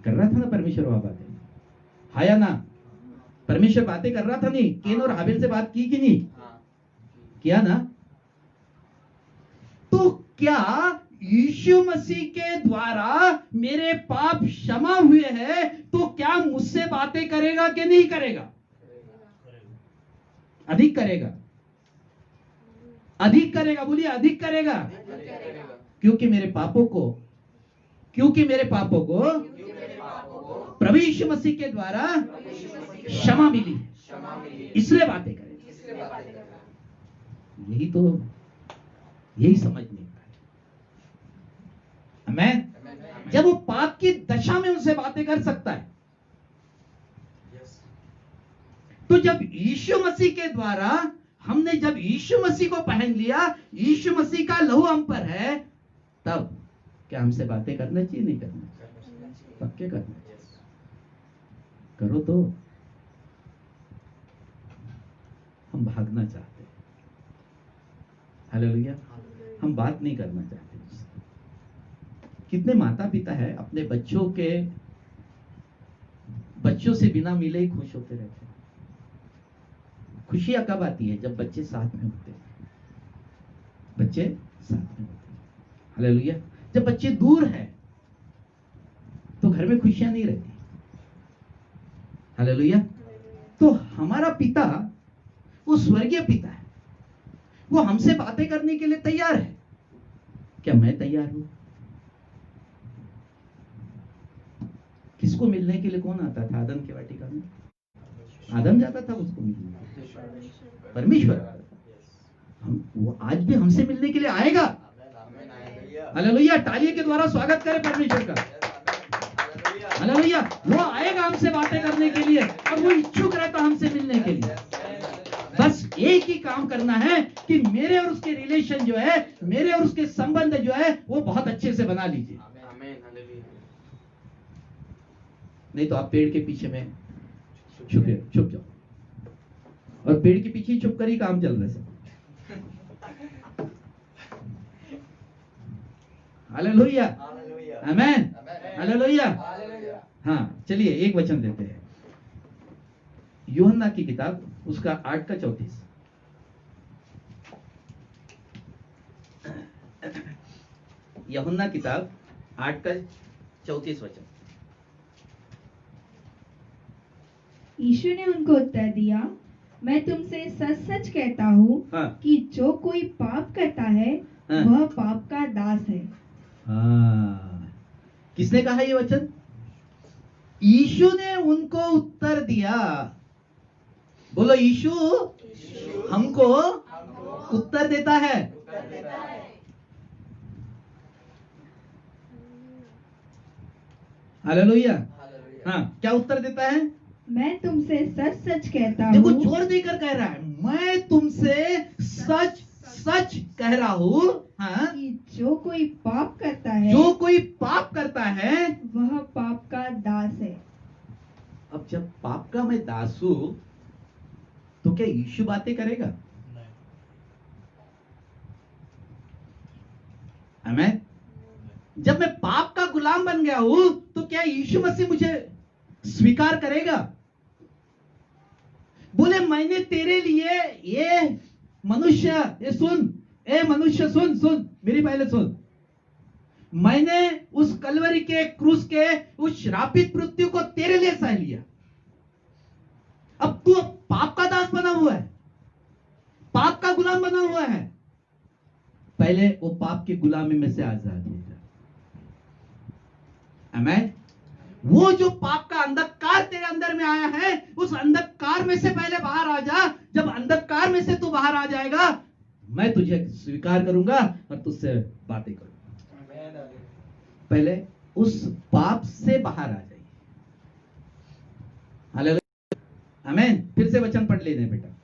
Speaker 1: कर रहा था ना परमेश्वर वहां बातें, हाया ना? परमेश्वर बातें कर रहा था नहीं? केन और हाबेल से बात की कि नहीं? किया ना? तो क्या यीशु मसीह के द्वारा मेरे पाप क्षमा हुए हैं, तो क्या मुझसे बातें करेगा कि नहीं करेगा? अधिक करेगा, अधिक करेगा। बोलिए अधिक करेगा। क्योंकि मेरे पापों को प्रभु यीशु मसीह के द्वारा क्षमा मिली, इसलिए बातें करेगा। यही समझ नहीं पाए। आमीन। जब वो पाप की दशा में उनसे बातें कर सकता है, तो जब यीशु मसीह के द्वारा हमने जब यीशु मसीह को पहन लिया, यीशु मसीह का लहू हम पर है, तब क्या हमसे बातें करना चाहिए? नहीं करना चाहिए? पक्के करना चाहिए। करो तो हम भागना चाहते हैं। हालेलुया। हम बात नहीं करना चाहते। कितने माता पिता है अपने बच्चों से बिना मिले ही खुश होते रहते हैं। खुशियां कब आती है? जब बच्चे साथ में होते हैं। बच्चे साथ में होते हैं। हालेलुया। जब बच्चे दूर हैं तो घर में खुशियां नहीं रहती। हालेलुया। तो हमारा पिता, वो स्वर्गीय पिता है, वो हमसे बातें करने के लिए तैयार है। क्या मैं तैयार हूं? किसको मिलने के लिए कौन आता था आदम की वाटिका में? आदम जाता था उसको मिलने। परमेश्वर वो आज भी हमसे मिलने के लिए आएगा। हालेलुया। तालियों के द्वारा स्वागत करें परमेश्वर का। हालेलुया। वो आएगा हमसे बातें करने के लिए और वो इच्छुक रहता हमसे मिलने के लिए। बस एक ही काम करना है कि मेरे और उसके रिलेशन जो है, मेरे और उसके संबंध जो है, वो बहुत अच्छे से बना लीजिए। नहीं तो आप पेड़ के पीछे में छुप जाओ, और पेड़ के पीछे छुप कर ही काम चल रहा है सब। हालेलुया। आमीन। हालेलुया। हाँ, चलिए एक वचन देते हैं। यूहन्ना की किताब, उसका 8 का 34। यूहन्ना किताब 8 का 34 वचन।
Speaker 2: यीशु ने उनको उत्तर दिया, मैं तुमसे सच सच कहता हूँ
Speaker 1: हाँ।
Speaker 2: कि जो कोई पाप करता है,
Speaker 1: हाँ।
Speaker 2: वह पाप का दास है।
Speaker 1: हाँ, किसने कहा ये वचन? यीशु ने उनको उत्तर दिया। बोलो, यीशु हमको उत्तर देता है। हालेलुया। हाँ, क्या उत्तर देता है?
Speaker 2: मैं तुमसे सच सच कहता
Speaker 1: देखो,
Speaker 2: हूँ।
Speaker 1: जोर देकर कह रहा है, मैं तुमसे सच सच कह रहा हूँ, हाँ,
Speaker 2: कि जो कोई पाप करता है,
Speaker 1: जो कोई पाप करता है,
Speaker 2: वह पाप का दास है।
Speaker 1: अब जब पाप का मैं दास हूं, तो क्या यीशु बातें करेगा? आमीन। जब मैं पाप का गुलाम बन गया हूं, तो क्या यीशु मसीह मुझे स्वीकार करेगा? बोले, मैंने तेरे लिए ये मनुष्य, ये सुन, ए मनुष्य सुन, मेरी पहले सुन। मैंने उस कलवरी के क्रूस के उस श्रापित मृत्यु को तेरे लिए सह लिया। अब तू पाप का दास बना हुआ है, पाप का गुलाम बना हुआ है। पहले वो पाप की गुलामी में से आजाद हो जा। आमीन। वो जो पाप का अंधकार तेरे अंदर में आया है, उस अंधकार में से पहले बाहर आ जा। जब अंधकार में से तू बाहर आ जाएगा, मैं तुझे स्वीकार करूंगा और तुझसे बातें करूंगा। पहले उस पाप से बाहर आ जाइए। हालेलुया, आमीन। फिर से वचन पढ़ लेने बेटा।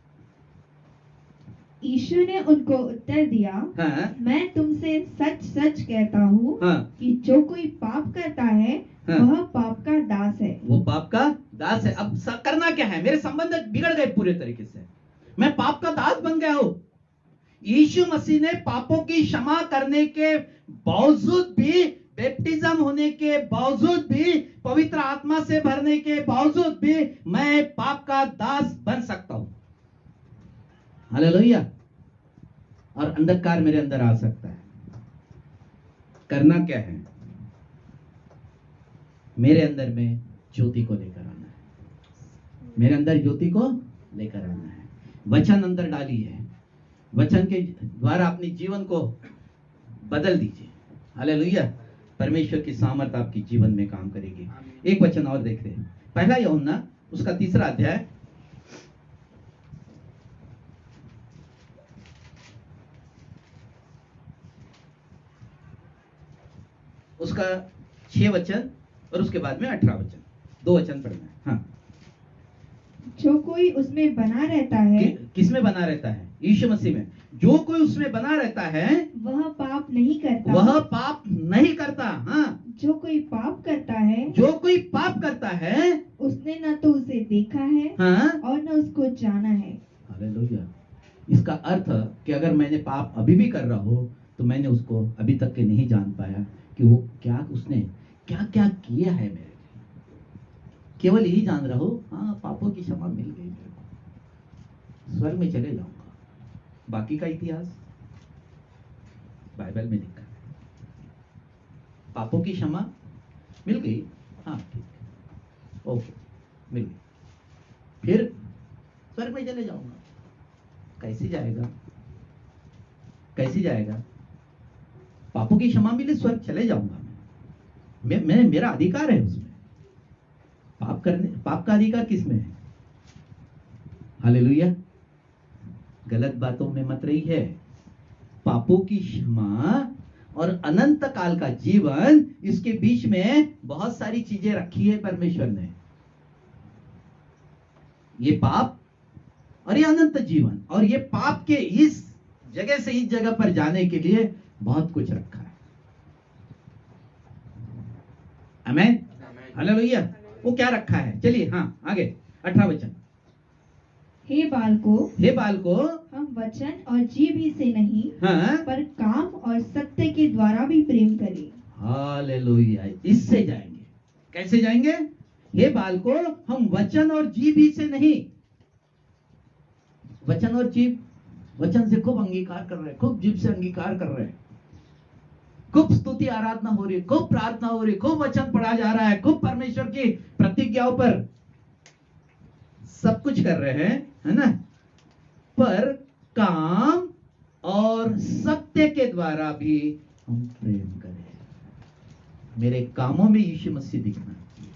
Speaker 2: यीशु ने उनको उत्तर दिया,
Speaker 1: हाँ,
Speaker 2: मैं तुमसे सच सच कहता हूँ
Speaker 1: हाँ,
Speaker 2: कि जो कोई पाप करता है
Speaker 1: हाँ।
Speaker 2: वह पाप का दास है।
Speaker 1: वो पाप का दास है। अब करना क्या है? मेरे संबंध बिगड़ गए पूरे तरीके से, मैं पाप का दास बन गया हूं। यीशु मसीह ने पापों की क्षमा करने के बावजूद भी, बैप्टिज्म होने के बावजूद भी, पवित्र आत्मा से भरने के बावजूद भी मैं पाप का दास बन सकता हूं। हालेलुया। और अंधकार मेरे अंदर आ सकता है। करना क्या है? मेरे अंदर में ज्योति को लेकर आना है। मेरे अंदर ज्योति को लेकर आना है। वचन अंदर डालिए। वचन के द्वारा अपने जीवन को बदल दीजिए। हालेलुया। परमेश्वर की सामर्थ आपकी जीवन में काम करेगी। एक वचन और देखते हैं, पहला यूहन्ना उसका 3 अध्याय, उसका 6 वचन और उसके बाद में 18 वचन, 2 वचन पढ़ना है। हाँ,
Speaker 2: जो कोई उसमें बना रहता है,
Speaker 1: किसमें बना रहता है? यीशु मसीह में। जो कोई उसमें बना रहता है
Speaker 2: वह पाप नहीं करता।
Speaker 1: वह पाप नहीं करता। हाँ,
Speaker 2: जो कोई पाप करता है,
Speaker 1: जो कोई पाप करता है,
Speaker 2: उसने न तो उसे देखा है
Speaker 1: हाँ,
Speaker 2: और न उसको जाना है।
Speaker 1: हालेलुया। इसका अर्थ कि अगर मैंने पाप अभी भी कर रहा हो तो मैंने उसको अभी तक के नहीं जान पाया कि वो क्या, उसने क्या क्या किया है मेरे लिए। केवल यही जान रहा हो, हाँ, पापों की क्षमा मिल गई मेरे को, स्वर्ग में चले जाऊंगा। बाकी का इतिहास बाइबल में लिखा है। पापों की क्षमा मिल गई, हाँ ठीक है, ओके, मिल गई, फिर स्वर्ग में चले जाऊंगा। कैसे जाएगा? कैसे जाएगा? पापों की क्षमा मिले, स्वर्ग चले जाऊंगा मैं मेरा अधिकार है उसमें। पाप का अधिकार किसमें है? हालेलुया। गलत बातों में मत रही है। पापों की क्षमा और अनंत काल का जीवन, इसके बीच में बहुत सारी चीजें रखी है परमेश्वर ने। ये पाप और ये अनंत जीवन, और ये पाप के इस जगह से इस जगह पर जाने के लिए बहुत कुछ रखा है। आमीन, हालेलुया। वो क्या रखा है? चलिए, हाँ, आगे 18 वचन।
Speaker 2: हे
Speaker 1: बालको,
Speaker 2: हम वचन और जीभ ही से नहीं,
Speaker 1: हाँ,
Speaker 2: पर काम और सत्य के द्वारा भी प्रेम करें।
Speaker 1: हालेलुया। इससे जाएंगे। कैसे जाएंगे? हे बालको, हम वचन और जीभ ही से नहीं। वचन और जीभ, वचन से खूब अंगीकार कर रहे हैं, खूब जीभ से अंगीकार कर रहे हैं, खूब स्तुति आराधना हो रही है, खूब प्रार्थना हो रही है, खूब वचन पढ़ा जा रहा है, खूब परमेश्वर की प्रतिज्ञाओं पर सब कुछ कर रहे हैं, है ना? पर काम और सत्य के द्वारा भी हम प्रेम करें। मेरे कामों में यीशु मसीह दिखना चाहिए।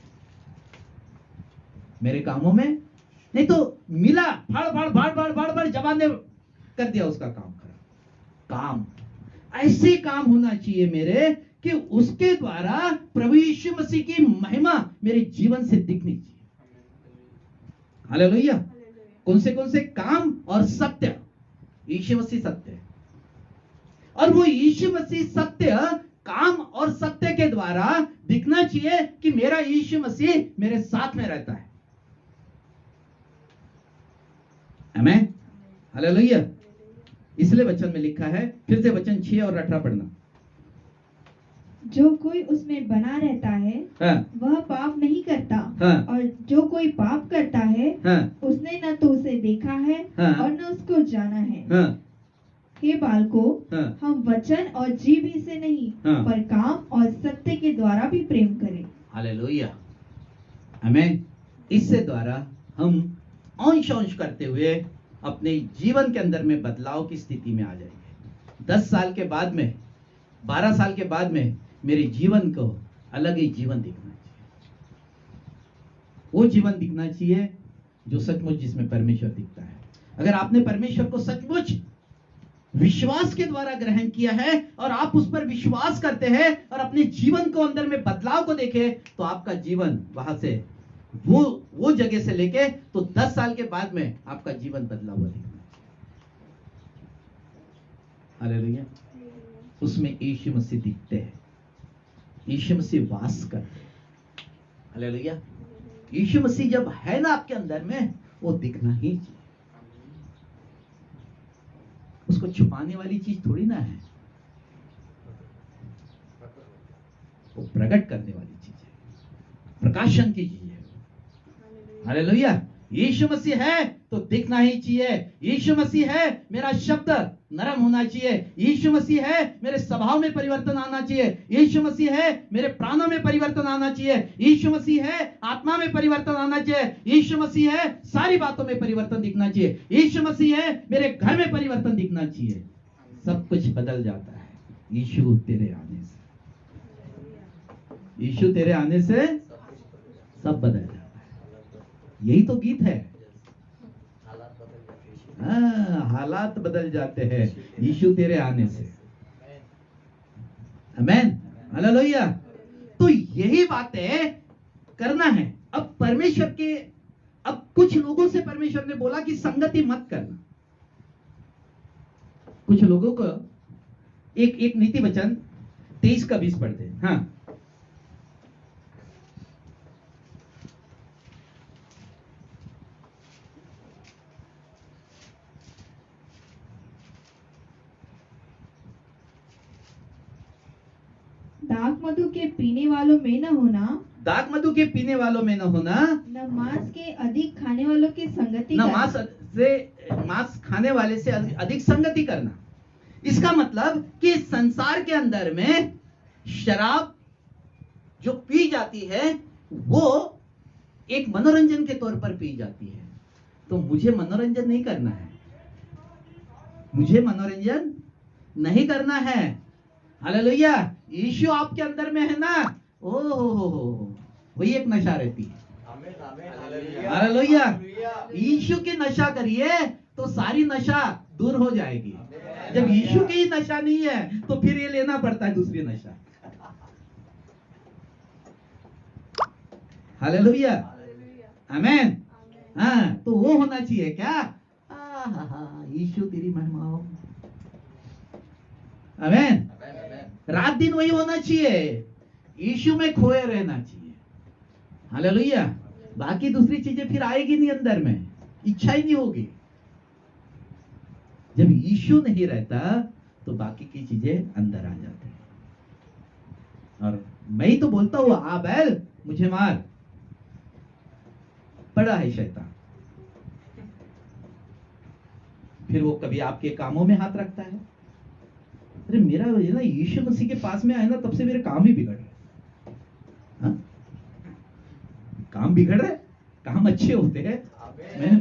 Speaker 1: मेरे कामों में नहीं तो मिला, फाड़ जबान ने कर दिया, उसका काम करा। काम ऐसे काम होना चाहिए मेरे कि उसके द्वारा प्रभु यीशु मसीह की महिमा मेरे जीवन से दिखनी चाहिए। हालेलुया। कौन से काम और सत्य? यीशु मसीह सत्य है, और वो यीशु मसीह सत्य काम और सत्य के द्वारा दिखना चाहिए कि मेरा यीशु मसीह मेरे साथ में रहता है। आमीन, हालेलुया। इसलिए वचन में लिखा है, फिर से वचन 6 और 18 पढ़ना।
Speaker 2: जो कोई उसमें बना रहता है,
Speaker 1: हाँ,
Speaker 2: वह पाप नहीं करता।
Speaker 1: हाँ,
Speaker 2: और जो कोई पाप करता है,
Speaker 1: हाँ,
Speaker 2: उसने न तो उसे देखा है
Speaker 1: हाँ,
Speaker 2: और न उसको जाना है।
Speaker 1: हाँ,
Speaker 2: हे बालको,
Speaker 1: हाँ,
Speaker 2: हम वचन और जीभ ही से नहीं,
Speaker 1: हाँ।
Speaker 2: पर काम और सत्य के द्वारा भी प्रेम करें।
Speaker 1: हालेलुया, आमीन। इससे द्वारा हम अंश करते हुए अपने जीवन के अंदर में बदलाव की स्थिति में आ जाएंगे। 10 साल के बाद में, 12 साल के बाद में मेरे जीवन को अलग ही जीवन दिखना चाहिए। वो जीवन दिखना चाहिए जो सचमुच जिसमें परमेश्वर दिखता है। अगर आपने परमेश्वर को सचमुच विश्वास के द्वारा ग्रहण किया है और आप उस पर विश्वास करते हैं और अपने जीवन को अंदर में बदलाव को देखे, तो आपका जीवन वहां से वो जगह से लेके तो 10 साल के बाद में आपका जीवन बदला हुआ दिखना। हालेलुया। उसमें यीशु मसीह दिखते हैं, यीशु मसीह वास करते हैं। हालेलुया। यीशु मसीह जब है ना आपके अंदर में, वो दिखना ही चाहिए। उसको छुपाने वाली चीज थोड़ी ना है, वो प्रकट करने वाली चीज है, प्रकाशन की चीज है। हालेलुया। यीशु मसीह है तो दिखना ही चाहिए। यीशु मसीह है, मेरा शब्द नरम होना चाहिए। यीशु मसीह है, मेरे स्वभाव में परिवर्तन आना चाहिए। यीशु मसीह है, मेरे प्राणों में परिवर्तन आना चाहिए। यीशु मसीह है, आत्मा में परिवर्तन आना चाहिए। यीशु मसीह है, सारी बातों में परिवर्तन दिखना चाहिए। यीशु मसीह है, मेरे घर में परिवर्तन दिखना चाहिए। सब कुछ बदल जाता है यीशु तेरे आने से। यीशु तेरे आने से सब बदल जाता है। यही तो गीत है। हालात बदल जाते हैं यीशु तेरे आने से। आमीन। हालेलुया। तो यही बातें करना है। अब परमेश्वर के, अब कुछ लोगों से परमेश्वर ने बोला कि संगति मत करना। कुछ लोगों को एक नीति वचन 23 का 20 पढ़ते हैं। हाँ,
Speaker 2: दाख मधु के पीने वालों में न होना,
Speaker 1: दाख मधु के पीने वालों में न होना,
Speaker 2: न मांस के अधिक खाने वालों की संगति
Speaker 1: न
Speaker 2: करना।
Speaker 1: मांस खाने वाले से अधिक संगति करना। इसका मतलब कि संसार के अंदर में शराब जो पी जाती है वो एक मनोरंजन के तौर पर पी जाती है। तो मुझे मनोरंजन नहीं करना है, मुझे मनोरंजन नहीं करना है। हालेलुया। यीशु आपके अंदर में है ना, ओ हो, वही एक नशा रहती है। हालेलुया। यीशु की नशा करिए तो सारी नशा दूर हो जाएगी। जब यीशु की ही नशा नहीं है तो फिर ये लेना पड़ता है दूसरी नशा। हालेलुया। आमीन। हाँ, तो वो होना चाहिए क्या? यीशु तेरी महिमा हो। आमीन। रात दिन वही होना चाहिए, यीशु में खोए रहना चाहिए। हालेलुया। बाकी दूसरी चीजें फिर आएगी नहीं अंदर में, इच्छा ही नहीं होगी। जब यीशु नहीं रहता तो बाकी की चीजें अंदर आ जाती हैं। और मैं ही तो बोलता हूं, आ बैल मुझे मार, पड़ा है शैतान। फिर वो कभी आपके कामों में हाथ रखता है। अरे मेरा ना यीशु मसीह के पास में आया ना, तब से मेरे काम ही बिगड़ रहे। हाँ? काम बिगड़ रहे, काम अच्छे होते हैं।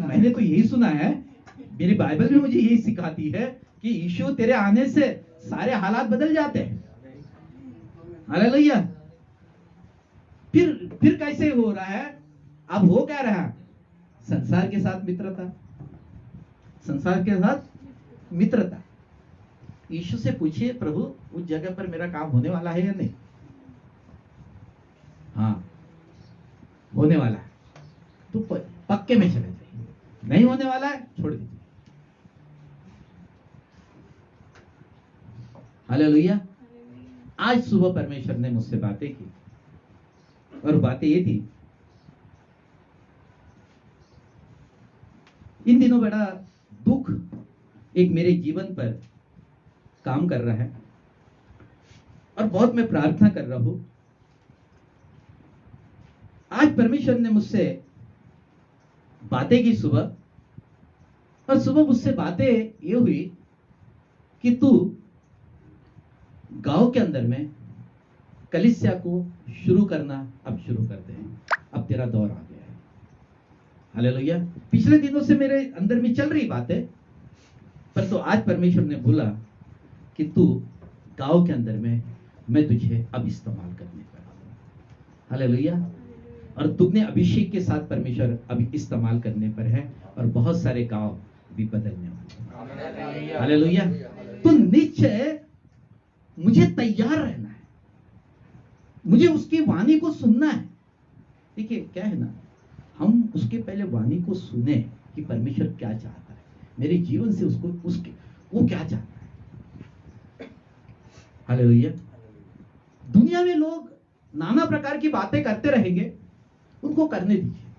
Speaker 1: मैंने तो यही सुना है, मेरी बाइबल भी मुझे यही सिखाती है कि यीशु तेरे आने से सारे हालात बदल जाते हैं। हालेलुया। फिर कैसे हो रहा है? अब हो क्या रहा? संसार के साथ मित्रता, संसार के साथ मित्रता। यीशु से पूछिए, प्रभु उस जगह पर मेरा काम होने वाला है या नहीं? हाँ, होने वाला है तो पक्के में चले जाइए, नहीं होने वाला है छोड़ दीजिए। हालेलुया। आज सुबह परमेश्वर ने मुझसे बातें की और बातें ये थी, इन दिनों बड़ा दुख एक मेरे जीवन पर काम कर रहा है और बहुत मैं प्रार्थना कर रहा हूं। आज परमेश्वर ने मुझसे बातें की सुबह, और सुबह मुझसे बातें ये हुई कि तू गांव के अंदर में कलीसिया को शुरू करना अब शुरू कर दे, अब तेरा दौर आ गया है। हालेलुया। पिछले दिनों से मेरे अंदर में चल रही बात है, पर तो आज परमेश्वर ने बोला कि तू गांव के अंदर में मैं तुझे अब इस्तेमाल करने पर। हालेलुया। और दुगने अभिषेक के साथ परमेश्वर अभी इस्तेमाल करने पर है और बहुत सारे गांव भी बदलने वाले हैं। हालेलुया। तो निश्चय मुझे तैयार रहना है, मुझे उसकी वाणी को सुनना है। देखिए क्या है ना, हम उसके पहले वाणी को सुने कि परमेश्वर क्या चाहता है मेरे जीवन से, उसको उसके वो क्या चाहता है। हालेलुया। दुनिया में लोग नाना प्रकार की बातें करते रहेंगे, उनको करने दीजिए।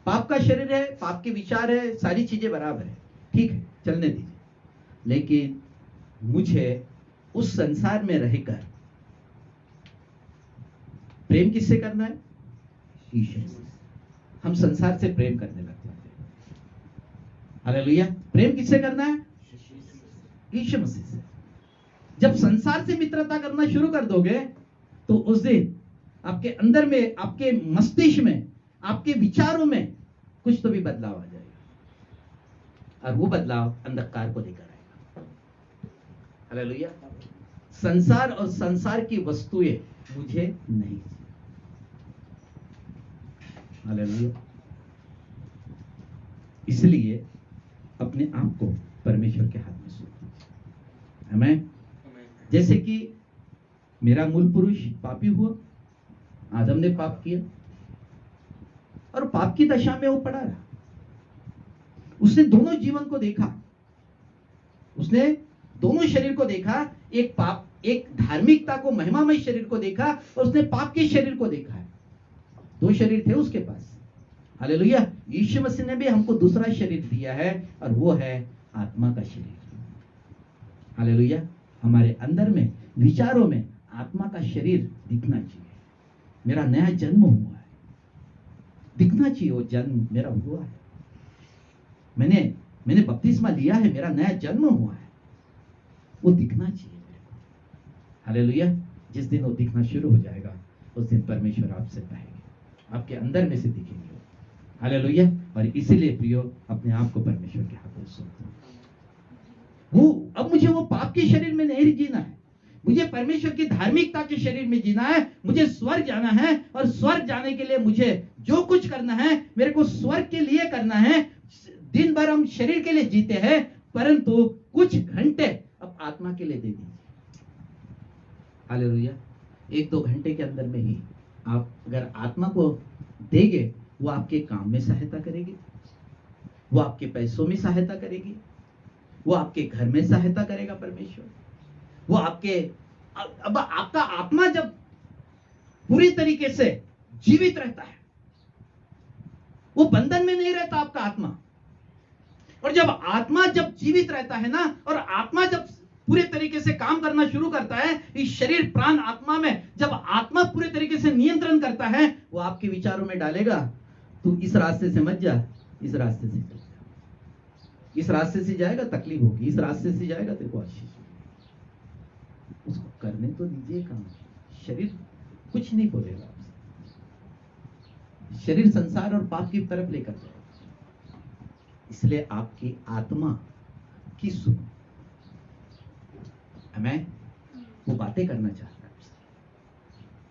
Speaker 1: पाप का शरीर है, पाप के विचार है, सारी चीजें बराबर है, ठीक है, चलने दीजिए। लेकिन मुझे उस संसार में रहकर प्रेम किससे करना है? ईश्वर से। हम संसार से प्रेम करने लग जाते हैं। हालेलुया। प्रेम किससे करना है? ईश्वर मसीह से। जब संसार से मित्रता करना शुरू कर दोगे तो उस दिन आपके अंदर में, आपके मस्तिष्क में, आपके विचारों में कुछ तो भी बदलाव आ जाएगा और वो बदलाव अंधकार को लेकर आएगा। हालेलुया। संसार और संसार की वस्तुएं मुझे नहीं। हालेलुया। इसलिए अपने आप को परमेश्वर के हाथ में सौंप दीजिए। आमीन। जैसे कि मेरा मूल पुरुष पापी हुआ, आदम ने पाप किया और पाप की दशा में वो पड़ा रहा। उसने दोनों जीवन को देखा, उसने दोनों शरीर को देखा, एक पाप, एक धार्मिकता को, महिमामय शरीर को देखा और उसने पाप के शरीर को देखा है। दो शरीर थे उसके पास। हालेलुया। यीशु मसीह ने भी हमको दूसरा शरीर दिया है और वो है आत्मा का शरीर। हालेलुया। हमारे अंदर में, विचारों में आत्मा का शरीर दिखना चाहिए। मेरा नया जन्म हुआ है, दिखना चाहिए वो जन्म मेरा हुआ है। मैंने बपतिस्मा लिया है, मेरा नया जन्म हुआ है, वो दिखना चाहिए मेरे को। हालेलुया। जिस दिन वो दिखना शुरू हो जाएगा उस दिन परमेश्वर आपसे कहेंगे, आपके अंदर में से दिखेंगे। हालेलुया। और इसीलिए प्रियो, अपने आप को परमेश्वर के हाथ में सौंप दो। वो अब मुझे वो पाप के शरीर में नहीं जीना है, मुझे परमेश्वर की धार्मिकता के शरीर में जीना है। मुझे स्वर्ग जाना है और स्वर्ग जाने के लिए मुझे जो कुछ करना है मेरे को स्वर्ग के लिए करना है। दिन भर हम शरीर के लिए जीते हैं, परंतु कुछ घंटे अब आत्मा के लिए दे दीजिए। हालेलुया। 1-2 घंटे के अंदर में ही आप अगर आत्मा को देंगे, वो आपके काम में सहायता करेगी, वो आपके पैसों में सहायता करेगी, वो आपके घर में सहायता करेगा परमेश्वर। वो आपके, अब आपका आत्मा जब पूरी तरीके से जीवित रहता है, वो बंधन में नहीं रहता आपका आत्मा। और जब आत्मा जब जीवित रहता है ना, और आत्मा जब पूरे तरीके से काम करना शुरू करता है, इस शरीर प्राण आत्मा में जब आत्मा पूरे तरीके से नियंत्रण करता है, वो आपके विचारों में डालेगा, तू इस रास्ते से मत जा, इस रास्ते से चल जा। इस रास्ते से जाएगा तकलीफ होगी, इस रास्ते से जाएगा तेरे को आशीष होगी। उसको करने तो दीजिए काम। शरीर कुछ नहीं बोलेगा आपसे, शरीर संसार और पाप की तरफ लेकर जाएगा। इसलिए आपकी आत्मा की सुनो। मैं वो बातें करना चाहता है,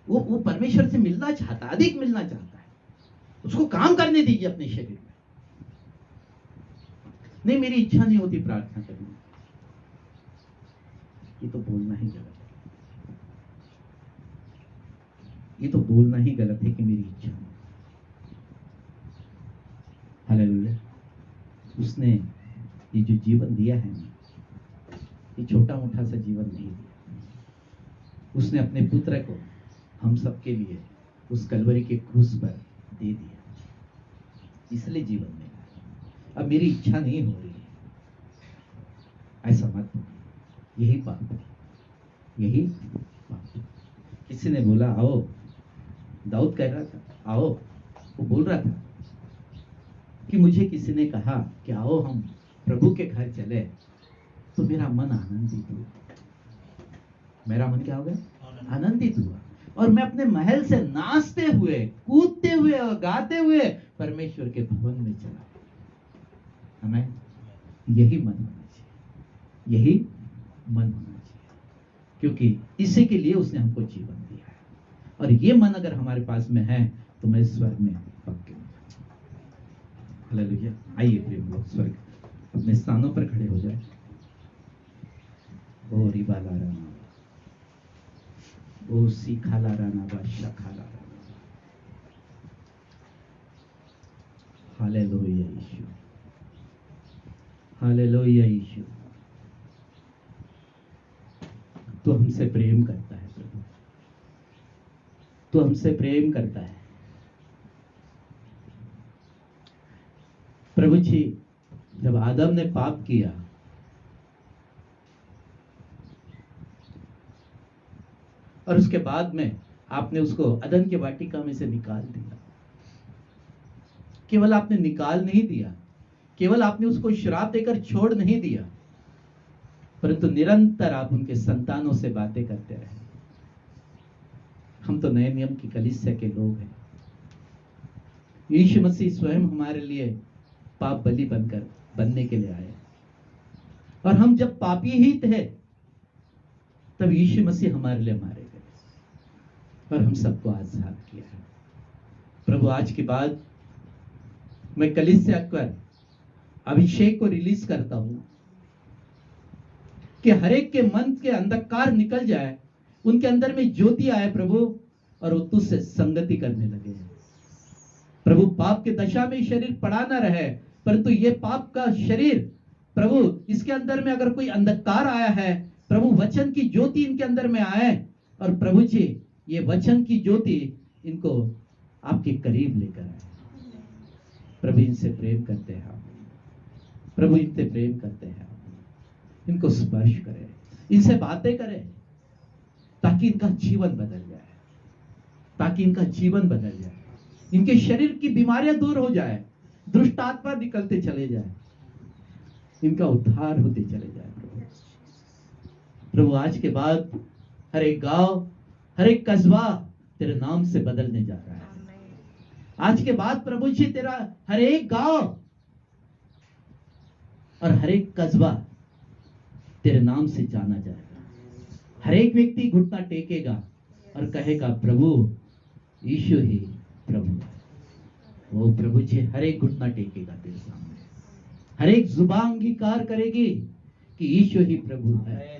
Speaker 1: वो परमेश्वर से मिलना चाहता है, अधिक मिलना चाहता है। उसको काम करने दीजिए अपने शरीर में। नहीं, मेरी इच्छा नहीं होती प्रार्थना करने, ये तो बोलना ही गलत है। ये तो बोलना ही गलत है कि मेरी इच्छा नहीं। हालेलुया। उसने ये जो जीवन दिया है ना, ये छोटा मोटा सा जीवन नहीं दिया। उसने अपने पुत्र को हम सबके लिए उस कलवरी के क्रूस पर दे दिया, इसलिए जीवन मिला। अब मेरी इच्छा नहीं हो रही है, ऐसा मत बोलो। यही पाप है, यही पाप है। किसी ने बोला आओ, दाऊद कह रहा था आओ, वो बोल रहा था कि मुझे किसी ने कहा कि आओ हम प्रभु के घर चले, तो मेरा मन आनंदित हुआ। मेरा मन क्या हो गया? आनंदित हुआ। और मैं अपने महल से नाचते हुए, कूदते हुए और गाते हुए परमेश्वर के भवन में चला। हमें यही मन होना चाहिए, यही मन होना चाहिए, क्योंकि इसी के लिए उसने हमको जीवन दिया है। और ये मन अगर हमारे पास में है तो मैं स्वर्ग में पक्के हूं। हालेलुया। आइए प्रेम लोग, स्वर्ग अपने स्थानों पर खड़े हो जाए। ओ रिबाला राना, ओ सीखाला राना, बादशाह हालेलुया यीशु, हालेलुया यीशु। तू हमसे प्रेम करता है प्रभु, तू हमसे प्रेम करता है प्रभु जी। जब आदम ने पाप किया, और उसके बाद में आपने उसको अदन के वाटिका में से निकाल दिया। केवल आपने निकाल नहीं दिया, केवल आपने उसको श्राप देकर छोड़ नहीं दिया, परंतु निरंतर आप उनके संतानों से बातें करते रहे। हम तो नए नियम की कलीसिया के लोग हैं। यीशु मसीह स्वयं हमारे लिए पाप बलि बनने के लिए आए, और हम जब पापी ही थे तब यीशु मसीह हमारे लिए मारे गए और हम सबको आजाद किया है। प्रभु आज के बाद मैं कलीसिया पर अभिषेक को रिलीज करता हूं कि हर एक के मन के अंधकार निकल जाए, उनके अंदर में ज्योति आए प्रभु, और वो तुझसे संगति करने लगे। प्रभु पाप के दशा में शरीर पड़ा ना रहे, परंतु ये पाप का शरीर प्रभु, इसके अंदर में अगर कोई अंधकार आया है प्रभु, वचन की ज्योति इनके अंदर में आए, और प्रभु जी ये वचन की ज्योति इनको आपके करीब लेकर आए। प्रभु इनसे प्रेम करते हैं आप, प्रभु इनसे प्रेम करते हैं आप। इनको स्पर्श करें, इनसे बातें करें, ताकि इनका जीवन बदल जाए, ताकि इनका जीवन बदल जाए, इनके शरीर की बीमारियां दूर हो जाए, दुष्ट आत्मा निकलते चले जाए, इनका उद्धार होते चले जाए। प्रभु आज के बाद हर एक गांव, हर एक कस्बा तेरे नाम से बदलने जा रहा है। आज के बाद प्रभु जी तेरा हर एक गांव और हर एक कस्बा तेरे नाम से जाना जाएगा। हर एक व्यक्ति घुटना टेकेगा और कहेगा प्रभु यीशु ही प्रभु है। वो प्रभु जी हर एक घुटना टेकेगा तेरे सामने, हर एक जुबान अंगीकार करेगी कि यीशु ही प्रभु है।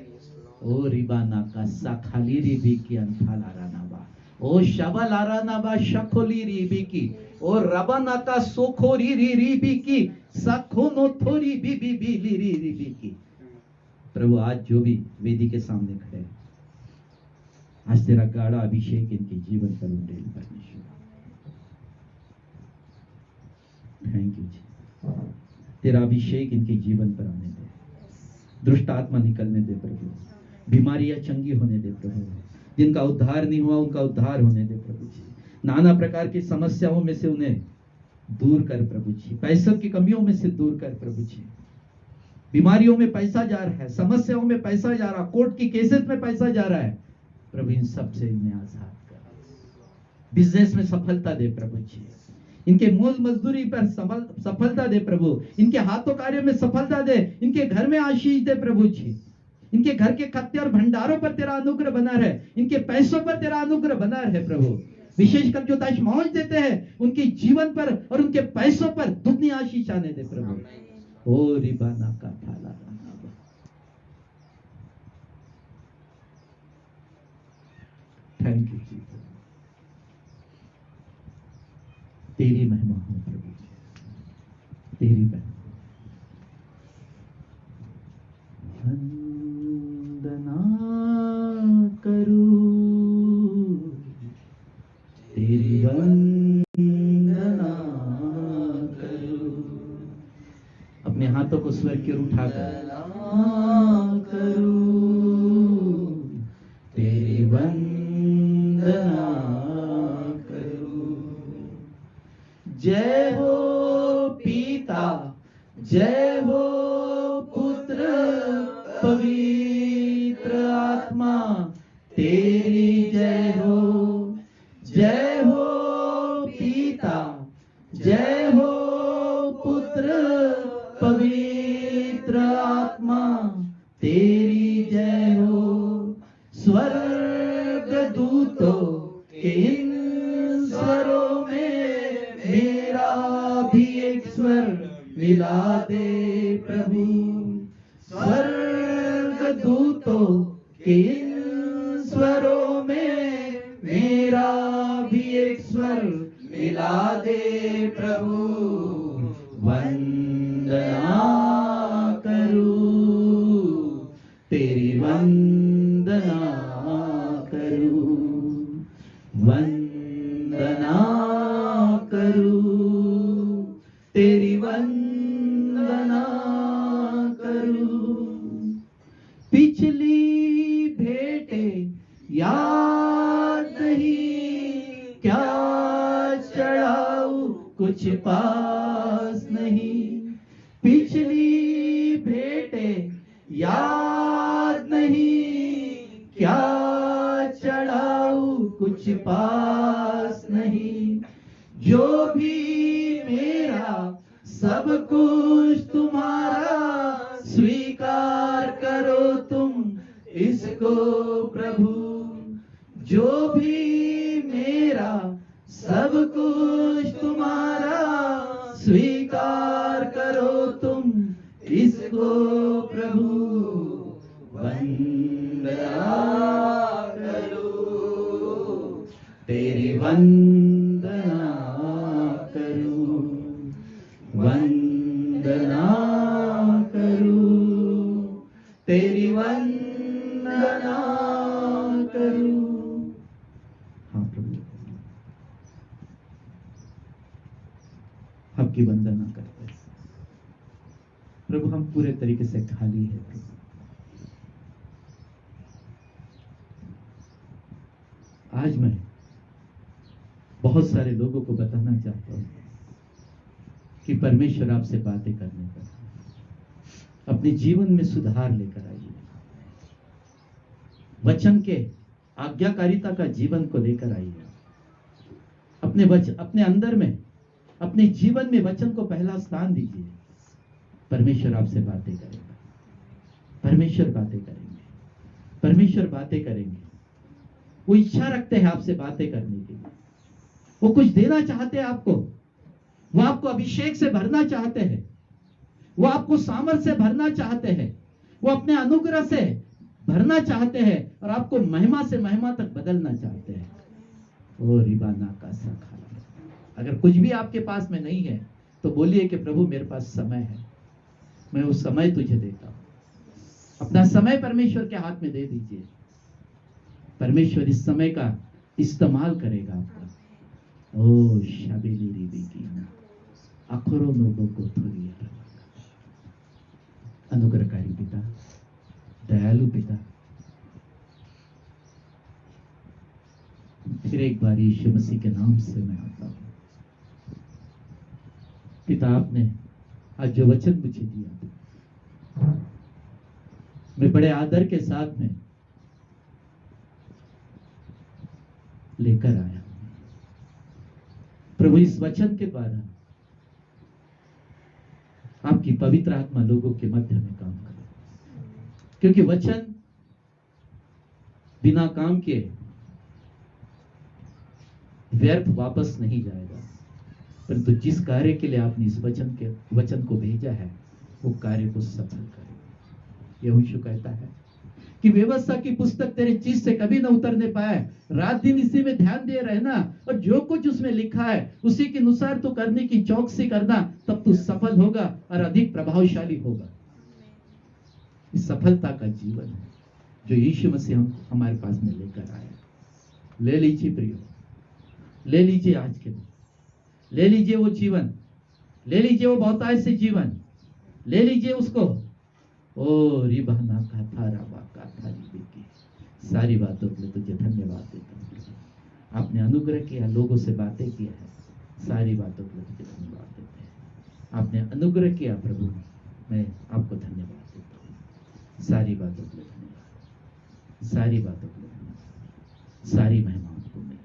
Speaker 1: ओ रिबाना का साखाली रिबी की अंथाला रानाबा, ओ शबल आरानाबा शखोली रिबी की, ओ रबाना का सोखोरी रिबी की, सखोनो थोरी बीबी बीली रिबी की। प्रभु आज जो भी वेदी के सामने खड़े हैं, आज तेरा गाढ़ा अभिषेक इनके जीवन पर उठे परमेश्वर। थैंक यू जी, तेरा अभिषेक इनके जीवन पर आने दे, दुष्ट आत्मा निकलने दे प्रभु, बीमारियां चंगी होने दे प्रभु, जिनका उद्धार नहीं हुआ उनका उद्धार होने दे प्रभु जी। नाना प्रकार की समस्याओं में से उन्हें दूर कर प्रभु जी, पैसों की कमियों में से दूर कर प्रभु जी। बीमारियों में पैसा जा रहा है, समस्याओं में पैसा जा रहा, कोर्ट की केसेस में पैसा जा रहा है प्रभु, इन सब से इन्हें आजाद कर। बिजनेस में सफलता दे प्रभु जी, इनके मूल मजदूरी पर सफलता दे प्रभु, इनके हाथों कार्य में सफलता दे, इनके घर में आशीष दे प्रभु जी। इनके घर के खत्ते और भंडारों पर तेरा अनुग्रह बना रहे, इनके पैसों पर तेरा अनुग्रह बना रहे प्रभु। विशेषकर जो दशमांश देते हैं उनके जीवन पर और उनके पैसों पर दुगनी आशीष आने दे प्रभु। ओ रिबाना का थाला, थैंक यू जी, तेरी महिमा हो प्रभु, तेरी महिमा। वंदना करूं तेरी, वंदना करूं। अपने हाथों को स्वर्ग की ओर उठाकर करूं तेरी वंदना करूं। जय हो पिता, जय हो पुत्र, पवित्र आत्मा तेरी जय हो। जय हो पिता, जय हो पुत्र, पवित्र आत्मा तेरी जय हो। स्वर्ग दूतों के इन स्वरों में दे प्रभु, स्वर्ग दूतों के इन स्वरों में मेरा भी एक स्वर मिला दे प्रभु, वंदना करूं, तेरी वंदना करूं, वंदना करूं, तेरी वंदना करूं। पिछली भेंटे याद नहीं, क्या चढ़ाऊं कुछ पास नहीं, पिछली भेंटे याद नहीं, क्या चढ़ाऊं कुछ पास नहीं, जो भी मेरा सब कुछ तुम्हारा, स्वीकार करो तुम इसको प्रभु, जो भी मेरा सब कुछ तुम्हारा, स्वीकार करो तुम इसको प्रभु, वंदना करो, तेरी वंदना करूं, वंदना करूं, तेरी वंदना करूं। हाँ प्रभु, आपकी वंदना करते हैं प्रभु। हम पूरे तरीके से खाली है प्रभु। आज मैं बहुत सारे लोगों को बताना चाहता हूं कि परमेश्वर आपसे बातें करने पर अपने जीवन में सुधार लेकर आइए, वचन के आज्ञाकारिता का जीवन को लेकर आइए, अपने अंदर में, अपने जीवन में वचन को पहला स्थान दीजिए। परमेश्वर आपसे बातें करेगा, परमेश्वर बातें करेंगे, परमेश्वर बातें करेंगे। वो इच्छा रखते हैं आपसे बातें करने की, वो कुछ देना चाहते हैं आपको, वो आपको अभिषेक से भरना चाहते हैं, वो आपको सामर्थ से भरना चाहते हैं, वो अपने अनुग्रह से भरना चाहते हैं और आपको महिमा से महिमा तक बदलना चाहते हैं। ओ रिबाना का सखा, अगर कुछ भी आपके पास में नहीं है तो बोलिए कि प्रभु मेरे पास समय है, मैं वो समय तुझे देता हूं। अपना समय परमेश्वर के हाथ में दे दीजिए, परमेश्वर इस समय का इस्तेमाल करेगा आपका। ओ शाबेली रिबिकीना अखरो नोबो को थोड़ी, अनुग्रहकारी पिता, दयालु पिता, फिर एक बार यीशु मसीह के नाम से मैं आता हूं। पिता, आपने आज जो वचन मुझे दिया, मैं बड़े आदर के साथ में लेकर आया प्रभु। इस वचन के द्वारा आपकी पवित्र आत्मा लोगों के मध्य में काम करे, क्योंकि वचन बिना काम के व्यर्थ वापस नहीं जाएगा, परंतु जिस कार्य के लिए आपने इस वचन को भेजा है वो कार्य को सफल करे। यहोशू कहता है कि व्यवस्था की पुस्तक तेरे चीज से कभी न उतरने पाए, रात दिन इसी में ध्यान दे रहना और जो कुछ उसमें लिखा है उसी के अनुसार तो करने की चौकसी करना, तब तू सफल होगा और अधिक प्रभावशाली होगा। इस सफलता का जीवन है जो यीशु मसीह हमारे पास में लेकर आया। ले लीजिए प्रियो, ले लीजिए आज के दिन, ले लीजिए वो जीवन, ले लीजिए वो बहुतायत से जीवन, ले लीजिए उसको। ओ रिबाना का थारा का थारी की सारी बातों के लिए तुझे धन्यवाद देता हूँ। आपने अनुग्रह किया, लोगों से बातें किया है, सारी बातों के लिए तुझे धन्यवाद देते हैं। आपने अनुग्रह किया प्रभु, मैं आपको धन्यवाद देता हूँ। सारी बातों के लिए धन्यवाद, सारी बातों के लिए धन्यवाद, सारी महिमा आपको मिले।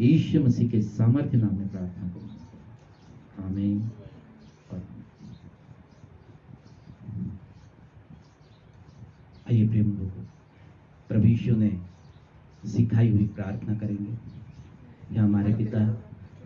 Speaker 1: यीशु मसीह के सामर्थ्य नाम में प्रार्थना करूँ, आमीन। आइए प्रेम लोगों, प्रभु यीशु ने सिखाई हुई प्रार्थना करेंगे। या हमारे पिता,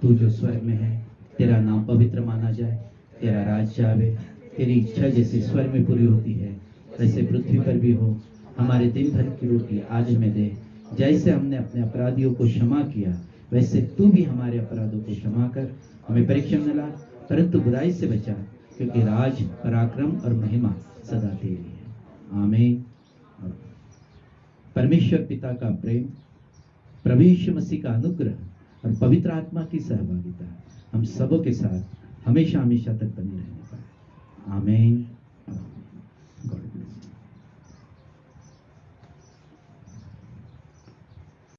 Speaker 1: तू जो स्वर्ग में है, तेरा नाम पवित्र माना जाए, तेरा राज्य आवे, तेरी इच्छा जैसे स्वर्ग में पूरी होती है वैसे पृथ्वी पर भी हो। हमारे दिन भर की रोटी आज हमें दे। जैसे हमने अपने अपराधियों को क्षमा किया वैसे तू भी हमारे अपराधों को क्षमा कर। हमें परीक्षा में न ला परंतु बुराई से बचा, क्योंकि राज, पराक्रम और महिमा सदा तेरी है। आमीन। परमेश्वर पिता का प्रेम, प्रभु यीशु मसीह का अनुग्रह और पवित्र आत्मा की सहभागिता हम सबों के साथ हमेशा हमेशा तक बनी रहने पाए। आमीन।